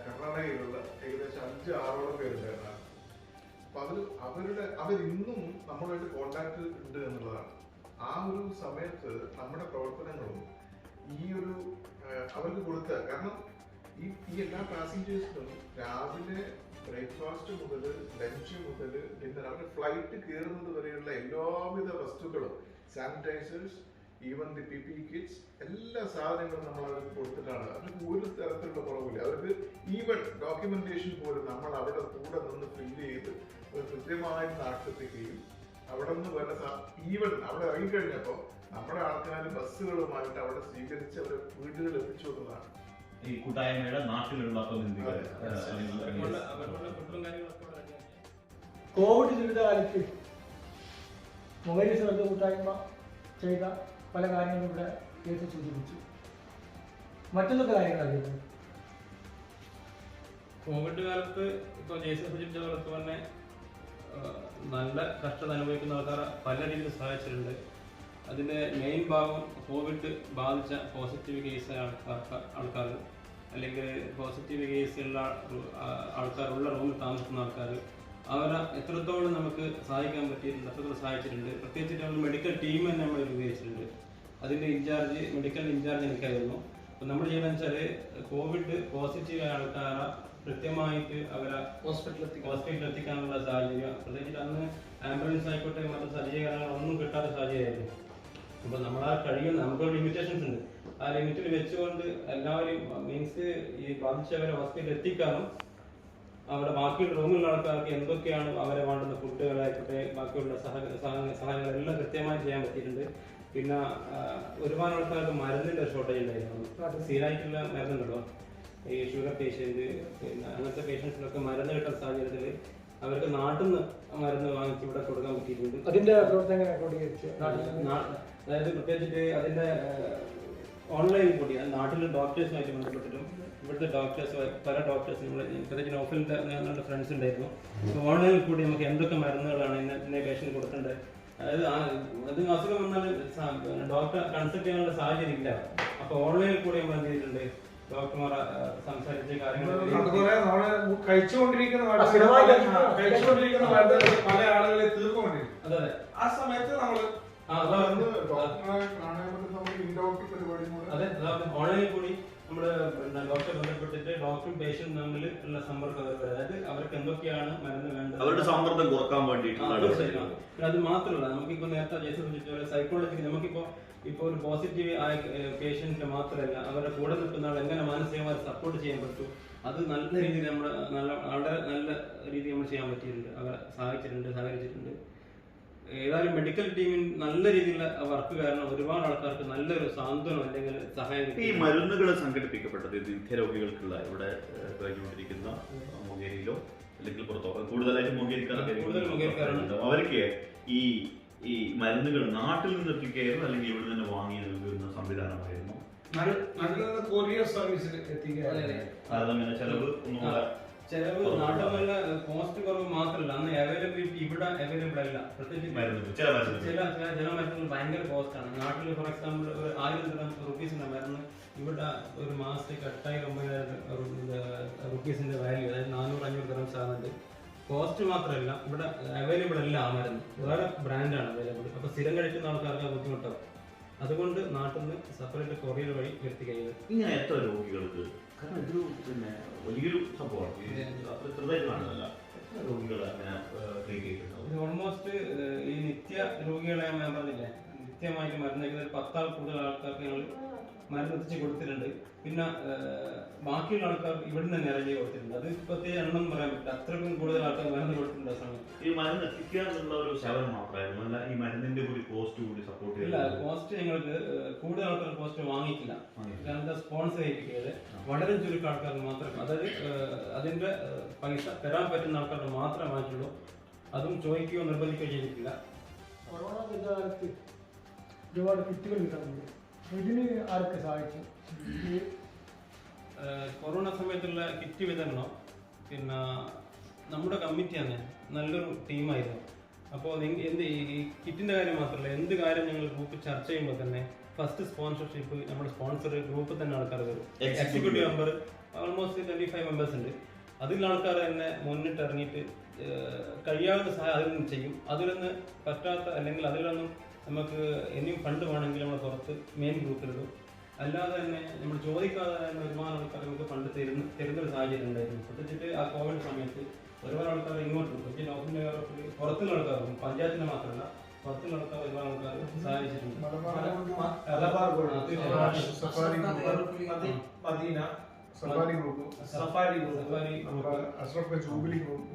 കർണാടകയിലുള്ള ഏകദേശം 5-6 പേരുണ്ടായിരുന്നു. അപ്പൊ അവരിന്നും നമ്മളുമായിട്ട് കോണ്ടാക്ട് ഉണ്ട് എന്നുള്ളതാണ്. ആ ഒരു സമയത്ത് നമ്മുടെ പ്രവർത്തനങ്ങളും ഈ ഒരു അവർക്ക് കൊടുത്ത, കാരണം ഈ എല്ലാ പാസഞ്ചേഴ്സിനും രാവിലെ ബ്രേക്ക്ഫാസ്റ്റ് മുതൽ ലഞ്ച് മുതൽ ഡിന്നർ, അവരുടെ ഫ്ലൈറ്റ് കയറുന്നത് വരെയുള്ള എല്ലാവിധ വസ്തുക്കളും, sanitisers, even the PPE kits, എല്ലാ സാധനങ്ങളും നമ്മൾ അവർക്ക് കൊടുത്തിട്ടാണ്. അവർക്ക് ഒരു തരത്തിലുള്ള കുറവില്ല. അവർക്ക് ഈവൻ ഡോക്യുമെന്റേഷൻ പോലും നമ്മൾ അവിടെ കൂടെ നിന്ന് ഫില്ല് ചെയ്ത് കൃത്യമായി നാട്ടിലെത്തിക്കുകയും അവിടെ നിന്ന് വല്ല ഈവൻ അവിടെ ഇറങ്ങിക്കഴിഞ്ഞപ്പോൾ നമ്മുടെ ആൾക്കാർ ബസ്സുകളുമായിട്ട് അവിടെ സ്വീകരിച്ച് അവരെ വീടുകളിൽ എത്തിച്ചു എന്നതാണ്. ഈ കൂട്ടായ്മയുടെ നാട്ടിലുള്ള കോവിഡ് ദുരിതകാലത്ത് മൊബൈൽ ശ്രദ്ധ കൂട്ടായ്മ ചെയ്ത പല കാര്യങ്ങളും ഇവിടെ കേസ് സൂചിപ്പിച്ചു. മറ്റൊന്നൊക്കെ കാര്യങ്ങളായിരുന്നു കോവിഡ് കാലത്ത് ഇപ്പോൾ ജേസൺ സൂചിപ്പിച്ചതോടൊപ്പം തന്നെ നല്ല കഷ്ടത അനുഭവിക്കുന്ന ആൾക്കാർ പല രീതിയിൽ സഹായിച്ചിട്ടുണ്ട്. അതിൻ്റെ മെയിൻ ഭാഗം കോവിഡ് ബാധിച്ച പോസിറ്റീവ് കേസ് ആൾക്കാർ അല്ലെങ്കിൽ പോസിറ്റീവ് കേസുള്ള ആൾക്കാരുള്ള റൂമിൽ താമസിക്കുന്ന ആൾക്കാർ അവരെ എത്രത്തോളം നമുക്ക് സഹായിക്കാൻ പറ്റിയിട്ടുണ്ട്, അത്രത്തോളം സഹായിച്ചിട്ടുണ്ട്. പ്രത്യേകിച്ച് നമ്മൾ മെഡിക്കൽ ടീം തന്നെ നമ്മൾ രൂപീകരിച്ചിട്ടുണ്ട്. അതിൻ്റെ മെഡിക്കൽ ഇൻചാർജ് എനിക്കായിരുന്നു. അപ്പം നമ്മൾ ചെയ്യുന്നതെന്ന് വെച്ചാൽ കോവിഡ് പോസിറ്റീവ് ആയ ആൾക്കാരെ കൃത്യമായിട്ട് അവരെ ഹോസ്പിറ്റലിൽ എത്തിക്കാനുള്ള സാഹചര്യം, പ്രത്യേകിച്ച് അന്ന് ആംബുലൻസ് ആയിക്കോട്ടെ മറ്റു സജ്ജീകരണങ്ങളൊന്നും കിട്ടാത്ത സാഹചര്യമായിരുന്നു. അപ്പോൾ നമ്മളാ കഴിയുന്ന നമുക്കൊരു ലിമിറ്റേഷൻസ് ഉണ്ട്. ആ ലിമിറ്റിൽ വെച്ചുകൊണ്ട് എല്ലാവരും മീൻസ് ഈ ബാധിച്ചവരെ ഹോസ്പിറ്റലിൽ എത്തിക്കാനും അവിടെ ബാക്കിയുള്ള റൂമിലുള്ള ആൾക്കാർക്ക് എന്തൊക്കെയാണ് അവരെ വേണ്ടുന്ന ഫുഡുകളായിക്കോട്ടെ ബാക്കിയുള്ള സഹായങ്ങളെല്ലാം കൃത്യമായി ചെയ്യാൻ പറ്റിയിട്ടുണ്ട്. പിന്നെ ഒരുപാട് ആൾക്കാർക്ക് മരുന്നിൻ്റെ ഷോർട്ടേജ് ഉണ്ടായിരുന്നു. സ്ഥിരമായിട്ടുള്ള മരുന്നുണ്ടല്ലോ, ഈ ഷുഗർ പേഷ്യൻറ്റ് പിന്നെ അങ്ങനത്തെ പേഷ്യൻസിനൊക്കെ മരുന്ന് കിട്ടുന്ന സാഹചര്യത്തിൽ അവർക്ക് നാട്ടിൽ നിന്ന് മരുന്ന് വാങ്ങിച്ച് ഇവിടെ കൊടുക്കാൻ പറ്റിയിട്ടുണ്ട്. അതിന്റെ പ്രവർത്തനങ്ങൾ അതായത് പ്രത്യേകിച്ചിട്ട് അതിന്റെ ഓൺലൈൻ കൂടി നാട്ടിലെ ഡോക്ടേഴ്സുമായിട്ട് ബന്ധപ്പെട്ടിട്ടും ഇവിടുത്തെ ഡോക്ടേഴ്സ് പല ഡോക്ടേഴ്സ് നമ്മൾ പ്രത്യേകിച്ച് ഓഫീസിൽ ഞങ്ങളുടെ ഫ്രണ്ട്സ് ഉണ്ടായിരുന്നു. ഓൺലൈനിൽ കൂടി നമുക്ക് എന്തൊക്കെ മരുന്നുകളാണ് ഇന്ന പേഷ്യൻ്റ് കൊടുക്കേണ്ടത്, അതായത് അത് അസുഖം വന്നാൽ ഡോക്ടറെ കൺസൾട്ട് ചെയ്യാനുള്ള സാഹചര്യം ഇല്ല. അപ്പോൾ ഓൺലൈനിൽ കൂടി നമ്മൾ എന്ത് ചെയ്തിട്ടുണ്ട്, ഡോക്ടർമാരെ സംസാരിച്ച് കാര്യങ്ങൾ കഴിച്ചുകൊണ്ടിരിക്കുന്ന പല ആളുകളെ തീർക്കൊണ്ടിരിക്കും. അതെ ആ സമയത്ത് നമ്മൾ ഓൺലൈനിൽ കൂടി നമ്മള് ഡോക്ടറെ ബന്ധപ്പെട്ടിട്ട് ഡോക്ടറും പേഷ്യന്റും തമ്മിൽ ഉള്ള സമ്പർക്കം, അതായത് അവർക്ക് എന്തൊക്കെയാണ് മരുന്ന് വേണ്ടത്, അവരുടെ സമ്മർദ്ദം കുറക്കാൻ വേണ്ടിയിട്ട്. അത് മാത്രമല്ല നമുക്കിപ്പോ നേരത്തെ ജയിച്ച സൈക്കോളജിക്ക് നമുക്കിപ്പോ ഒരു പോസിറ്റീവ് ആയ പേഷ്യന്റിന് മാത്രമല്ല അവരുടെ കൂടെ നിൽക്കുന്ന ആൾ എങ്ങനെ മാനസികമായി സപ്പോർട്ട് ചെയ്യാൻ പറ്റും, അത് നല്ല രീതിയിൽ നമ്മൾ വളരെ നല്ല രീതിയിൽ നമ്മൾ ചെയ്യാൻ പറ്റിയിട്ടുണ്ട്. അവരെ സഹകരിച്ചിട്ടുണ്ട്. ഏതായാലും മെഡിക്കൽ ടീമിന് നല്ല രീതിയിലുള്ള വർക്ക് കാരണം ഒരുപാട് ആൾക്കാർക്ക് നല്ലൊരു സാന്ത്വനം അല്ലെങ്കിൽ സഹായം. ഈ മരുന്നുകൾ സംഘടിപ്പിക്കപ്പെട്ടത് നിത്യരോഗികൾക്കുള്ള ഇവിടെ കഴിഞ്ഞുകൊണ്ടിരിക്കുന്ന മുഖേരിയിലോ അല്ലെങ്കിൽ പുറത്തോ കൂടുതലായിട്ട് മുഖേരിക്കാരുണ്ട്. അവർക്ക് ഈ മരുന്നുകൾ നാട്ടിൽ നിന്ന് എത്തിക്കുകയായിരുന്നു അല്ലെങ്കിൽ ഇവിടെ നിന്ന് വാങ്ങി നൽകുന്ന സംവിധാനമായിരുന്നു? കൊറിയർ സർവീസിൽ എത്തിക്കുക. അതങ്ങനെ ചെലവ് നാട്ടിലുള്ള കോസ്റ്റ് കുറവ് മാത്രമല്ല, അന്ന് അവൈലബിലിറ്റി ഇവിടെ അവൈലബിൾ അല്ല. പ്രത്യേകിച്ച് ചില മരുന്നുകൾ ഭയങ്കര കോസ്റ്റാണ്. നാട്ടിൽ ഫോർ എക്സാമ്പിൾ ഒരു 1000 റുപ്പീസിന്റെ മരുന്ന് ഇവിടെ ഒരു മാസത്തേക്ക് 8,000-9,000 റുപ്പീസിന്റെ വാല്യൂ, അതായത് 400-500 ദിർഹംസ് ആകുന്നുണ്ട്. കോസ്റ്റ് മാത്രമല്ല ഇവിടെ അവൈലബിൾ അല്ല ആ മരുന്ന്, വേറെ ബ്രാൻഡാണ് അവൈലബിൾ. അപ്പൊ സ്ഥിരം കഴിക്കുന്ന ആൾക്കാർക്ക് ബുദ്ധിമുട്ടാവും. അതുകൊണ്ട് നാട്ടിൽ നിന്ന് സെപ്പറേറ്റ് കൊറിയർ വഴി എത്തിക്കഴിയുന്നത്. ഇങ്ങനെ എത്ര രോഗികൾക്ക്, കാരണം ഇതൊരു വലിയൊരു സംഭവമാണ്, രോഗികൾ അങ്ങനെ ഇത് ഓൾമോസ്റ്റ് ഈ നിത്യ രോഗികളെ ഞാൻ പറഞ്ഞില്ലേ, നിത്യമായിട്ട് മരുന്ന് കഴിക്കുന്ന 10 കൂടുതൽ ആൾക്കാർക്ക് ഞങ്ങൾ മരുന്ന് എത്തിച്ച് കൊടുത്തിട്ടുണ്ട്. പിന്നെ ബാക്കിയുള്ള ആൾക്കാർക്ക് ഇവിടുന്ന് തന്നെ അറേഞ്ച് ചെയ്ത് കൊടുത്തിട്ടുണ്ട്. അത് ഇപ്പോഴത്തെ എണ്ണം പറയാൻ പറ്റില്ല, അത്രയ്ക്കും കൂടുതൽ ആൾക്കാർ മരുന്ന് കൊടുത്തിട്ടുണ്ട്. ആ സമയത്ത് ഈ മരുന്ന് എത്തിക്കുക എന്നുള്ള ഒരു ശവനം മാത്രമായിരുന്നു, അല്ല ഈ മരുന്നിന്റെ കൂടി കോസ്റ്റ് കൂടി സപ്പോർട്ട് ഇല്ല. കോസ്റ്റ് ഞങ്ങൾക്ക് കൂടുതൽ ആൾക്കാർ കോസ്റ്റ് വാങ്ങിയിട്ടില്ല, കാരണം സ്പോൺസർ ചെയ്യിപ്പിക്കുന്നത് വളരെ ചുരുക്കം ആൾക്കാർക്ക് മാത്രമേ, അതായത് അതിന്റെ പൈസ തരാൻ പറ്റുന്ന ആൾക്കാർക്ക് മാത്രമേ വാങ്ങിച്ചുള്ളൂ. അതും ചോദിക്കുകയോ നിർബന്ധിക്കുകയോ ചെയ്തിട്ടില്ല. കൊറോണ കാലത്ത് ഒരുപാട് കിറ്റുകൾ കിട്ടുന്നുണ്ട്, ഇതിന് ആർക്ക് സഹായിച്ചു? കൊറോണ സമയത്തുള്ള കിറ്റ് വിതരണം പിന്നെ നമ്മുടെ കമ്മിറ്റി തന്നെ നല്ലൊരു ടീമായിരുന്നു. അപ്പോൾ എന്ത് ഈ കിറ്റിന്റെ കാര്യം മാത്രമല്ല, എന്ത് കാര്യം ഞങ്ങൾ ഗ്രൂപ്പ് ചർച്ച ചെയ്യുമ്പോൾ തന്നെ ഫസ്റ്റ് സ്പോൺസർഷിപ്പ് നമ്മുടെ സ്പോൺസർ ഗ്രൂപ്പിൽ തന്നെ ആൾക്കാർ വരും. എക്സിക്യൂട്ടീവ് മെമ്പർ ഓൾമോസ്റ്റ് 25 മെമ്പേഴ്സ് ഉണ്ട്. അതിലുള്ള ആൾക്കാർ തന്നെ മുന്നിട്ട് ഇറങ്ങിയിട്ട് കഴിയാവുന്ന സഹായം അതിൽ നിന്ന് ചെയ്യും. അതിലൊന്ന് പറ്റാത്ത അല്ലെങ്കിൽ അതിലൊന്നും നമുക്ക് ഇനിയും ഫണ്ട് വേണമെങ്കിൽ നമ്മൾ പുറത്ത് മെയിൻ ഗ്രൂപ്പിലിടും. അല്ലാതെ തന്നെ നമ്മൾ ചോദിക്കാതെ തന്നെ ഒരുപാട് ആൾക്കാർ നമുക്ക് ഫണ്ട് തരുന്നൊരു സാഹചര്യം ഉണ്ടായിരുന്നു. പ്രത്യേകിച്ചിട്ട് ആ കോവിഡ് സമയത്ത് ഒരുപാട് ആൾക്കാർ ഇങ്ങോട്ട് പുറത്തുള്ള ആൾക്കാരും പഞ്ചായത്തിന് മാത്രമല്ല പുറത്തുള്ള ആൾക്കാർ ഒരുപാട് ആൾക്കാർ സഹായിച്ചിട്ടുണ്ട്. സഫാരി ഗ്രൂപ്പ്,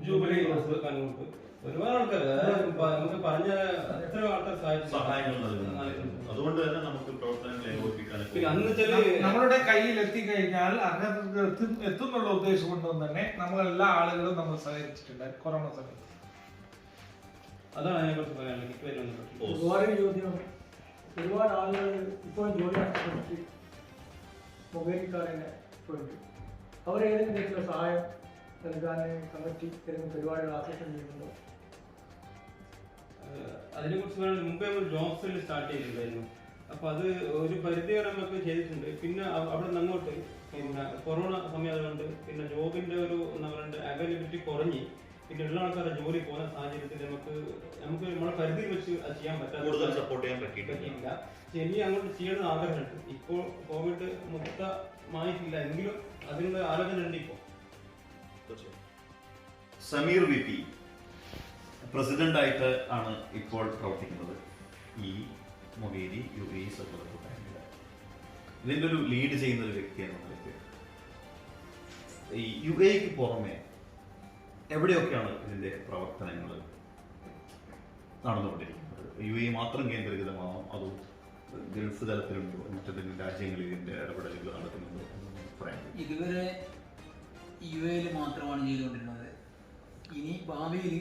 ജൂബിലി ഗ്രൂപ്പ് ഒരുപാട് ആൾക്കാർ നമുക്ക് പറഞ്ഞ എത്ര ആൾക്കാർ സഹായങ്ങൾ നൽകുന്നു. അതുകൊണ്ട് തന്നെ നമുക്ക് പ്രവർത്തനങ്ങൾ ഏകോപിപ്പിക്കാൻ നമ്മളുടെ കയ്യിൽ എത്തിക്കഴിഞ്ഞാൽ അങ്ങനെ എത്തുന്നുള്ള ഉദ്ദേശം കൊണ്ടും തന്നെ നമ്മളെല്ലാ ആളുകളും നമ്മൾ സഹകരിച്ചിട്ടുണ്ട് കൊറോണ സമയത്ത്. അതാണ് അതിനെക്കുറിച്ച് പറയാനുള്ളത്. വേറൊരു ചോദ്യം, ഒരുപാട് ആളുകൾ ഇപ്പോൾ ജോലി നഷ്ടപ്പെട്ട് മൊബൈലിക്കാരനെ പോയിട്ട് അവരേതെങ്കിലും തരത്തിലുള്ള സഹായം നൽകാൻ കമ്മിറ്റി ഏതെങ്കിലും പരിപാടികൾ ആസൂത്രണം ചെയ്യുന്നുണ്ടോ? അതിനെ കുറിച്ച് മുമ്പേ നമ്മൾ ജോബ്സിൽ സ്റ്റാർട്ട് ചെയ്തിട്ടുണ്ടായിരുന്നു. അപ്പോൾ അത് ഒരു പരിധി വരെ നമുക്ക് ചെയ്തിട്ടുണ്ട്. പിന്നെ അവിടെ നിന്ന് അങ്ങോട്ട് പിന്നെ കൊറോണ സമയമായതുകൊണ്ട് പിന്നെ ജോബിന്റെ ഒരു എന്താ പറയുക അവൈലബിലിറ്റി കുറഞ്ഞ് പിന്നെ ഉള്ള ആൾക്കാരുടെ ജോലി പോകുന്ന സാഹചര്യത്തിൽ നമുക്ക് നമ്മളെ പരിധി വെച്ച് അത് ചെയ്യാൻ കൂടുതൽ സപ്പോർട്ട് ചെയ്യാൻ പറ്റിയിട്ടില്ല. ഇനി അങ്ങോട്ട് ചെയ്യണമെന്ന് ആഗ്രഹമുണ്ട്. ഇപ്പോൾ കോവിഡ് മുക്തമായിട്ടില്ല എങ്കിലും അതിനുള്ള ആലോചന ഉണ്ട്. ഇപ്പോൾ സമീർ VP പ്രസിഡന്റായിട്ട് ആണ് ഇപ്പോൾ പ്രവർത്തിക്കുന്നത് ഈ മൊബേരി UAE സഹോദര കൂട്ടായ്മയുടെ. ഇതിൻ്റെ ഒരു ലീഡ് ചെയ്യുന്ന ഒരു വ്യക്തിയാണ് നമ്മൾക്ക്. ഈ UAEക്ക് പുറമെ എവിടെയൊക്കെയാണ് ഇതിന്റെ പ്രവർത്തനങ്ങൾ നടന്നുകൊണ്ടിരിക്കുന്നത്? UAE മാത്രം കേന്ദ്രീകൃതമാണോ അതോ ഗൾഫ് തലത്തിലുണ്ടോ മറ്റേതെങ്കിലും രാജ്യങ്ങളിൽ ഇതിന്റെ ഇടപെടലുകൾ നടക്കുന്നുണ്ടോ? ഇതുവരെ UAE മാത്രമാണ് ചെയ്തുകൊണ്ടിരുന്നത്. ഇനി ഭാവിയിൽ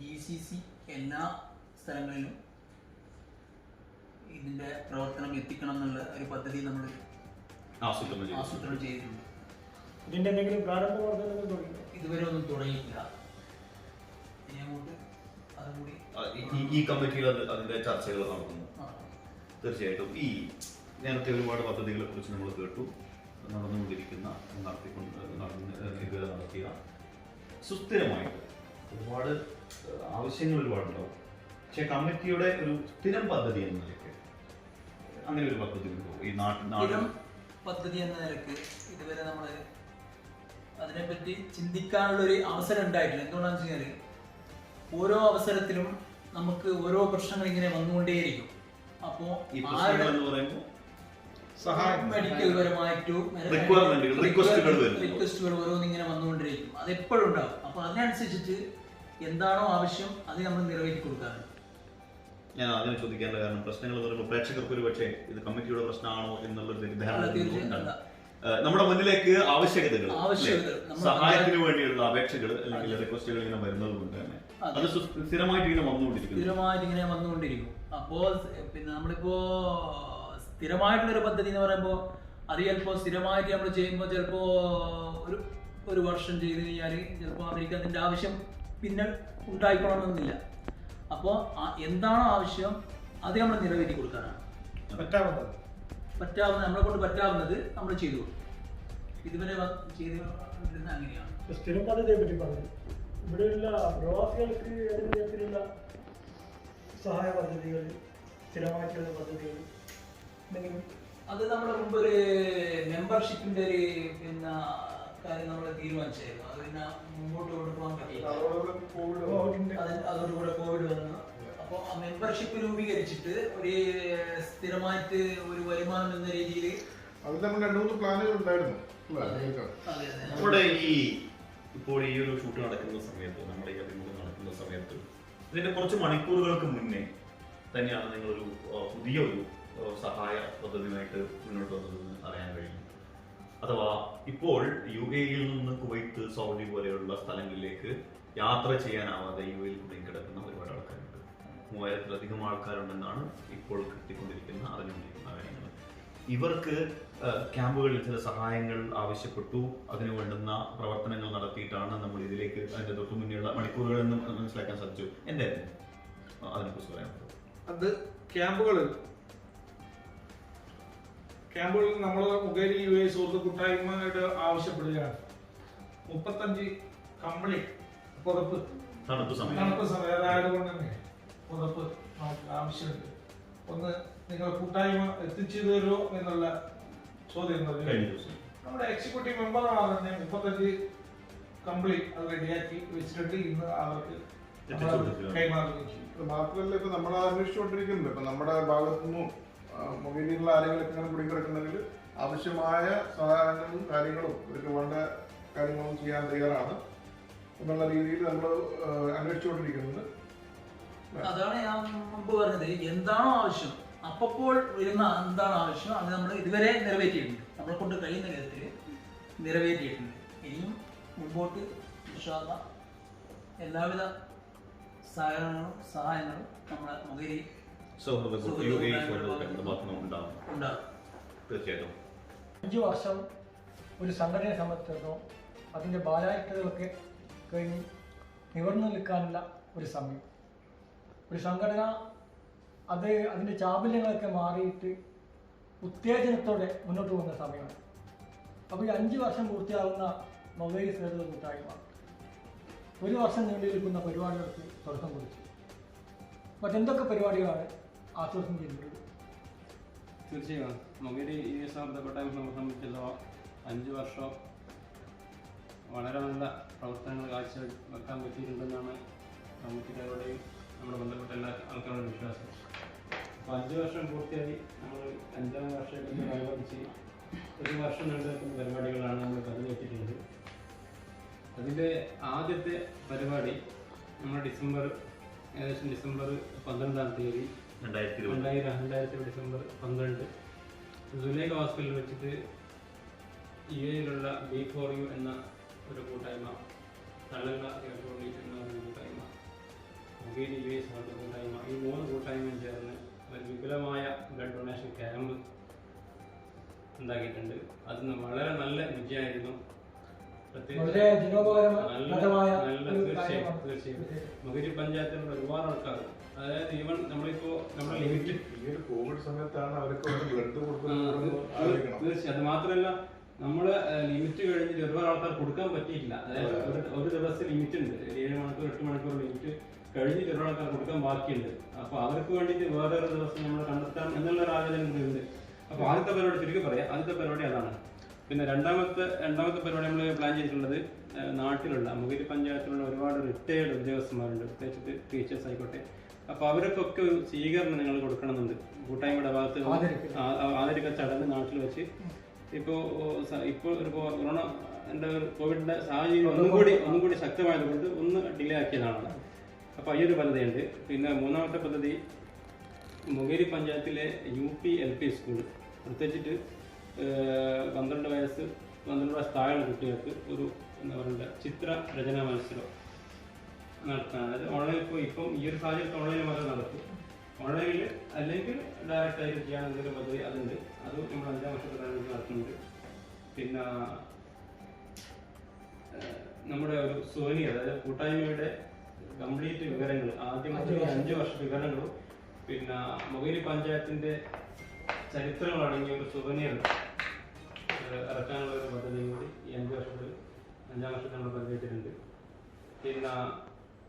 GCC എല്ലാ സ്ഥലങ്ങളിലും ഇതിന്റെ പ്രവർത്തനം എത്തിക്കണം എന്നുള്ള ഒരു പദ്ധതി നമ്മൾ ആസൂത്രണം ചെയ്തിട്ടുണ്ട്. ഇതിന്റെ എന്തെങ്കിലും പ്രാരംഭ പ്രവർത്തനങ്ങൾ തുടങ്ങി? ഇതുവരെ ഒന്നും തുടങ്ങിയിട്ടില്ല. ഇനി അങ്ങോട്ട് അതുകൂടി ഈ കമ്മിറ്റിയിൽ അതിന്റെ ചർച്ചകൾ നടക്കുന്നു. തീർച്ചയായിട്ടും ഈ നേരത്തെ ഒരുപാട് പദ്ധതികളെ കുറിച്ച് നമ്മൾ കേട്ടു. നടന്നുകൊണ്ടിരിക്കുന്ന ഇതുവരെ നടത്തിയ സുസ്ഥിരമായിട്ട് ഒരുപാട് ആവശ്യങ്ങൾ ഒരുപാടുണ്ടാവും. പക്ഷെ കമ്മിറ്റിയുടെ ഒരു സ്ഥിരം പദ്ധതി എന്ന നിലയ്ക്ക് അങ്ങനെ ഒരു പദ്ധതി ഉണ്ടോ ഈ നാട്ടിൽ? പദ്ധതി എന്ന നിലക്ക് ഇതുവരെ നമ്മൾ അതിനെപ്പറ്റി ചിന്തിക്കാനുള്ളൊരു അവസരം ഉണ്ടായിട്ടില്ല. എന്തുകൊണ്ടാണെന്ന് വെച്ച് കഴിഞ്ഞാൽ ഓരോ അവസരത്തിലും നമുക്ക് ഓരോ പ്രശ്നങ്ങൾ ഇങ്ങനെ വന്നുകൊണ്ടേയിരിക്കും. അപ്പോൾ മെഡിക്കൽ പരമായിട്ടും റിക്വസ്റ്റുകൾ ഓരോന്നിങ്ങനെ വന്നുകൊണ്ടിരിക്കും. അത് എപ്പോഴും ഉണ്ടാവും. അപ്പോൾ അതിനനുസരിച്ചിട്ട് എന്താണോ ആവശ്യം അത് നമ്മൾ നിറവേറ്റി കൊടുക്കാറുണ്ട്. ഞാൻ അതിനെ ചോദിക്കേണ്ട കാരണം പ്രശ്നങ്ങൾ പറയുമ്പോൾ പ്രേക്ഷകർക്ക് ഒരു പക്ഷേ ഇത് കമ്മിറ്റിയുടെ പ്രശ്നമാണോ എന്നുള്ളൊരു തെറ്റിദ്ധാരണ. നമ്മുടെ മുന്നിലേക്ക് ആവശ്യകതകൾ സഹായത്തിന് വേണ്ടിയുള്ള അപേക്ഷകൾ അല്ലെങ്കിൽ റിക്വസ്റ്റുകൾ ഇങ്ങനെ വരുന്നത് കൊണ്ട് തന്നെ അത് സ്ഥിരമായിട്ട് ഇങ്ങനെ വന്നുകൊണ്ടിരിക്കും. അപ്പോൾ പിന്നെ നമ്മളിപ്പോ സ്ഥിരമായിട്ടുള്ളൊരു പദ്ധതി എന്ന് പറയുമ്പോൾ അത് ചിലപ്പോൾ സ്ഥിരമായിട്ട് നമ്മൾ ചെയ്യുമ്പോൾ ചിലപ്പോൾ ഒരു വർഷം ചെയ്ത് കഴിഞ്ഞാൽ ചിലപ്പോൾ അവർക്ക് അതിൻ്റെ ആവശ്യം പിന്നെ ഉണ്ടായിക്കൊള്ളണമെന്നില്ല. അപ്പോൾ എന്താണോ ആവശ്യം അത് നമ്മൾ നിറവേറ്റി കൊടുക്കാനാണ് പറ്റാവുന്നത് നമ്മളെ കൊണ്ട് പറ്റാവുന്നത് നമ്മൾ ചെയ്തു കൊടുക്കും. ഇതുവരെ ചെയ്തുകൊണ്ടിരുന്നത് അങ്ങനെയാണ്. സ്ഥിരം പദ്ധതിയെ പറ്റി പറഞ്ഞു. ഇവിടെയുള്ള പ്രവാസികൾക്ക് ഏതെങ്കിലും തരത്തിലുള്ള സഹായ പദ്ധതികൾ സ്ഥിരമായിട്ടുള്ള പദ്ധതികൾ എന്തെങ്കിലും? അത് നമ്മുടെ മുമ്പ് ഒരു മെമ്പർഷിപ്പിന്റെ ഒരു പിന്നെ കാര്യം നമ്മൾ തീരുമാനിച്ചായിരുന്നു. അത് പിന്നെ മുമ്പോട്ട് കൊണ്ടുപോകാൻ പറ്റില്ല. അതോടുകൂടെ കോവിഡ് വന്നു. അപ്പോൾ ആ മെമ്പർഷിപ്പ് രൂപീകരിച്ചിട്ട് ഒരു സ്ഥിരമായിട്ട് ഒരു വരുമാനം എന്ന രീതിയിൽ അത് നമ്മൾ 2-3 പ്ലാനുകൾ ഉണ്ടായിരുന്നു. നമ്മുടെ ഇപ്പോൾ ഈ ഒരു ഷൂട്ട് നടക്കുന്ന സമയത്ത് നമ്മുടെ ഈ അഭിമുഖം നടക്കുന്ന സമയത്ത് ഇതിന്റെ കുറച്ച് മണിക്കൂറുകൾക്ക് മുന്നേ തന്നെയാണ് നിങ്ങളൊരു പുതിയൊരു സഹായ പദ്ധതിയുമായിട്ട് മുന്നോട്ട് വന്നതെന്ന് അറിയാൻ കഴിയും. അഥവാ ഇപ്പോൾ UAE-യിൽ നിന്ന് കുവൈത്ത്, സൗദി പോലെയുള്ള സ്ഥലങ്ങളിലേക്ക് യാത്ര ചെയ്യാനാവാതെ UAE-യിൽ കുടുങ്ങി കിടക്കുന്ന ഒരുപാട് ആൾക്കാരുണ്ട്. 3000-ലധികം ആൾക്കാരുണ്ടെന്നാണ് ഇപ്പോൾ കിട്ടിക്കൊണ്ടിരിക്കുന്ന അറിഞ്ഞുകൊണ്ടിരിക്കുന്ന കാര്യങ്ങൾ. ഇവർക്ക് ക്യാമ്പുകളിൽ ചില സഹായങ്ങൾ ആവശ്യപ്പെട്ടു. അതിനു വേണ്ടുന്ന പ്രവർത്തനങ്ങൾ നടത്തിയിട്ടാണ് നമ്മൾ ഇതിലേക്ക് അതിന്റെ തൊട്ടു മുന്നേയുള്ള മണിക്കൂറുകളിൽ നിന്ന് മനസ്സിലാക്കാൻ സാധിച്ചു. എന്തായിരുന്നു അതിനെക്കുറിച്ച് പറയാൻ? അത് ക്യാമ്പുകളിൽ നമ്മൾ മുഖേരി UAE സുഹൃത്ത് കൂട്ടായ്മയുടെ ആവശ്യപ്പെടുകയാണ്. 35 കംപ്ലീറ്റ് പുതപ്പ് തണുപ്പ് സമയം ആയതുകൊണ്ട് തന്നെ പുതപ്പ് ആവശ്യമുണ്ട്. ഒന്ന് നിങ്ങൾ കൂട്ടായ്മ എത്തിച്ചു തരുമോ എന്നുള്ള ചോദ്യം നമ്മുടെ എക്സിക്യൂട്ടീവ് മെമ്പറാണ് തന്നെ 35 കംപ്ലീറ്റ് അത് റെഡിയാക്കി വെച്ചിട്ടുണ്ട്. ഇന്ന് അവർക്ക് കൈമാറുകയും മാത്രമല്ല ഇപ്പൊ നമ്മൾ അന്വേഷിച്ചുകൊണ്ടിരിക്കുന്നുണ്ട്. ഇപ്പൊ നമ്മുടെ ഭാഗത്തുനിന്നും മൊബൈലിലുള്ള ആരെങ്കിലും ഇങ്ങനെ കുടുങ്ങിക്കിടക്കുന്നെങ്കിൽ ആവശ്യമായ സഹായങ്ങളും കാര്യങ്ങളും ഇവർക്ക് വേണ്ട കാര്യങ്ങളും ചെയ്യാൻ തയ്യാറാണ് എന്നുള്ള രീതിയിൽ നമ്മൾ അന്വേഷിച്ചുകൊണ്ടിരിക്കുന്നുണ്ട്. അതാണ് ഞാൻ മുമ്പ് പറഞ്ഞത്. എന്താണോ ആവശ്യം അപ്പോൾ വരുന്ന എന്താണോ ആവശ്യം അത് നമ്മൾ ഇതുവരെ നിറവേറ്റിയിട്ടുണ്ട്. നമ്മളെ കൊണ്ട് കഴിയുന്ന വിധത്തിൽ നിറവേറ്റിയിട്ടുണ്ട്. ഇനിയും മുമ്പോട്ട് എല്ലാവിധ സഹായങ്ങളും നമ്മളെ മുഖേരി ഉണ്ടാകും. 5 വർഷം ഒരു സംഘടനയെ സംബന്ധിച്ചിടത്തോളം അതിൻ്റെ ബാലാരിക്കതകളൊക്കെ കഴിഞ്ഞ് നിവർന്നു നിൽക്കാനുള്ള ഒരു സമയം. ഒരു സംഘടന അതിൻ്റെ ചാബല്യങ്ങളൊക്കെ മാറിയിട്ട് ഉത്തേജനത്തോടെ മുന്നോട്ട് പോകുന്ന സമയമാണ്. അപ്പോൾ ഈ 5 വർഷം പൂർത്തിയാകുന്ന മൊബൈൽ സേവന കൂട്ടായ്മ 1 വർഷം നീണ്ടു നിൽക്കുന്ന പരിപാടികൾക്ക് തുടക്കം കുറിച്ചു. മറ്റെന്തൊക്കെ പരിപാടികളാണ് ആസൂത്രണം ചെയ്യുന്നത്? തീർച്ചയായും മൊബൈൽ കൂട്ടായ്മ സംബന്ധിച്ചിടത്തോളം 5 വർഷം വളരെ നല്ല പ്രവർത്തനങ്ങൾ കാഴ്ചവെക്കാൻ പറ്റിയിട്ടുണ്ടെന്നാണ് കമ്മിറ്റിക്കാരോടെയും നമ്മുടെ ബന്ധപ്പെട്ട എല്ലാ ആൾക്കാരുടെയും വിശ്വാസം. അപ്പോൾ 5 വർഷം പൂർത്തിയായി നമ്മൾ 5ാം വർഷത്തേക്ക് അനുബന്ധിച്ച് 1 വർഷം നീണ്ടു നിൽക്കുന്ന പരിപാടികളാണ് നമ്മൾ കരുതി വെച്ചിട്ടുള്ളത്. അതിൻ്റെ ആദ്യത്തെ പരിപാടി നമ്മൾ ഏകദേശം ഡിസംബർ 12-ാം തീയതി 2020 ഡിസംബർ 12 സുലേഖ ഹോസ്പിറ്റലിൽ വെച്ചിട്ട് യുഎയിലുള്ള B4U എന്ന ഒരു കൂട്ടായ്മ, തള്ളങ്ങ എന്ന ഒരു കൂട്ടായ്മ, മൊബൈൽ UAE സൗഹൃദ കൂട്ടായ്മ, ഈ 3 കൂട്ടായ്മയും ചേർന്ന് ഒരു വിപുലമായ ബ്ലഡ് ഡൊണേഷൻ ക്യാമ്പ് ഉണ്ടാക്കിയിട്ടുണ്ട്. അത് വളരെ നല്ല വിജയമായിരുന്നു. തീർച്ചയായും മൊകേരി പഞ്ചായത്തിലുള്ള ഒരുപാട് ആൾക്കാർ, അതായത് ഈവൻ നമ്മളിപ്പോ നമ്മുടെ ലിമിറ്റ് കോവിഡ് സമയത്താണ് അവർക്ക് ബ്ലഡ് തീർച്ചയായും. അത് മാത്രമല്ല നമ്മള് ലിമിറ്റ് കഴിഞ്ഞിട്ട് ഒരുപാട് ആൾക്കാർ കൊടുക്കാൻ പറ്റിയിട്ടില്ല. അതായത് ഒരു ദിവസം ലിമിറ്റ് ഉണ്ട്, 7 മണിക്കൂർ 8 മണിക്കൂർ ലിമിറ്റ് കഴിഞ്ഞിട്ട് ഒരുപാട് ആൾക്കാർ കൊടുക്കാൻ ബാക്കിയുണ്ട്. അപ്പൊ അവർക്ക് വേണ്ടിയിട്ട് വേറൊരു ദിവസം നമ്മൾ കണ്ടെത്താം എന്നുള്ള ഒരു ആലോചന ഉണ്ട്. അപ്പൊ ആദ്യത്തെ പരിപാടി ചുരുക്കി പറയാം, ആദ്യത്തെ പരിപാടി അതാണ്. പിന്നെ രണ്ടാമത്തെ പരിപാടി നമ്മൾ പ്ലാൻ ചെയ്തിട്ടുള്ളത് നാട്ടിലുള്ള മൊകേരി പഞ്ചായത്തിലുള്ള ഒരുപാട് റിട്ടയേർഡ് ഉദ്യോഗസ്ഥന്മാരുണ്ട്, പ്രത്യേകിച്ച് ടീച്ചേഴ്സ് ആയിക്കോട്ടെ. അപ്പോൾ അവർക്കൊക്കെ ഒരു സ്വീകരണം നിങ്ങൾ കൊടുക്കണമെന്നുണ്ട്. കൂട്ടായ്മയുടെ ഭാഗത്ത് ആദരിക്കൽ ചടങ്ങ് നാട്ടിൽ വെച്ച് ഇപ്പോൾ ഒരു കൊറോണ കോവിഡിന്റെ സാഹചര്യം ഒന്നും കൂടി ശക്തമായതുകൊണ്ട് ഒന്ന് ഡിലേ ആക്കിയതാണ്. അപ്പോൾ ഈ ഒരു പദ്ധതിയുണ്ട്. പിന്നെ 3ാമത്തെ പദ്ധതി മൊകേരി പഞ്ചായത്തിലെ UP LP സ്കൂൾ, പ്രത്യേകിച്ചിട്ട് 12 വയസ്സ് താഴെയുള്ള കുട്ടികൾക്ക് ഒരു എന്താ പറയുക ചിത്ര രചനാ മത്സരം നടത്താൻ. അതായത് ഓൺലൈൻ ഇപ്പം ഈ ഒരു സാഹചര്യത്തിൽ ഓൺലൈനിൽ മാത്രമേ നടക്കൂ. ഓൺലൈനിൽ അല്ലെങ്കിൽ ഡയറക്റ്റ് ആയിട്ട് ചെയ്യാൻ എന്തെങ്കിലും പദ്ധതി അതുണ്ട്. അത് നമ്മൾ 5ാം വർഷത്തിലാണ് നടത്തുന്നുണ്ട്. പിന്നെ നമ്മുടെ ഒരു സോനി, അതായത് കൂട്ടായ്മയുടെ കംപ്ലീറ്റ് വിവരങ്ങൾ, ആദ്യം 5 വർഷ വിവരങ്ങളും പിന്നെ മൊകേരി പഞ്ചായത്തിന്റെ ചരിത്രങ്ങൾ അടങ്ങിയ ഒരു സുവനിയർ ഇറക്കാനുള്ള ഒരു പദ്ധതി കൂടി ഈ 5ാം വർഷത്തിൽ നമ്മൾ പദ്ധതിയിട്ടുണ്ട്. പിന്നെ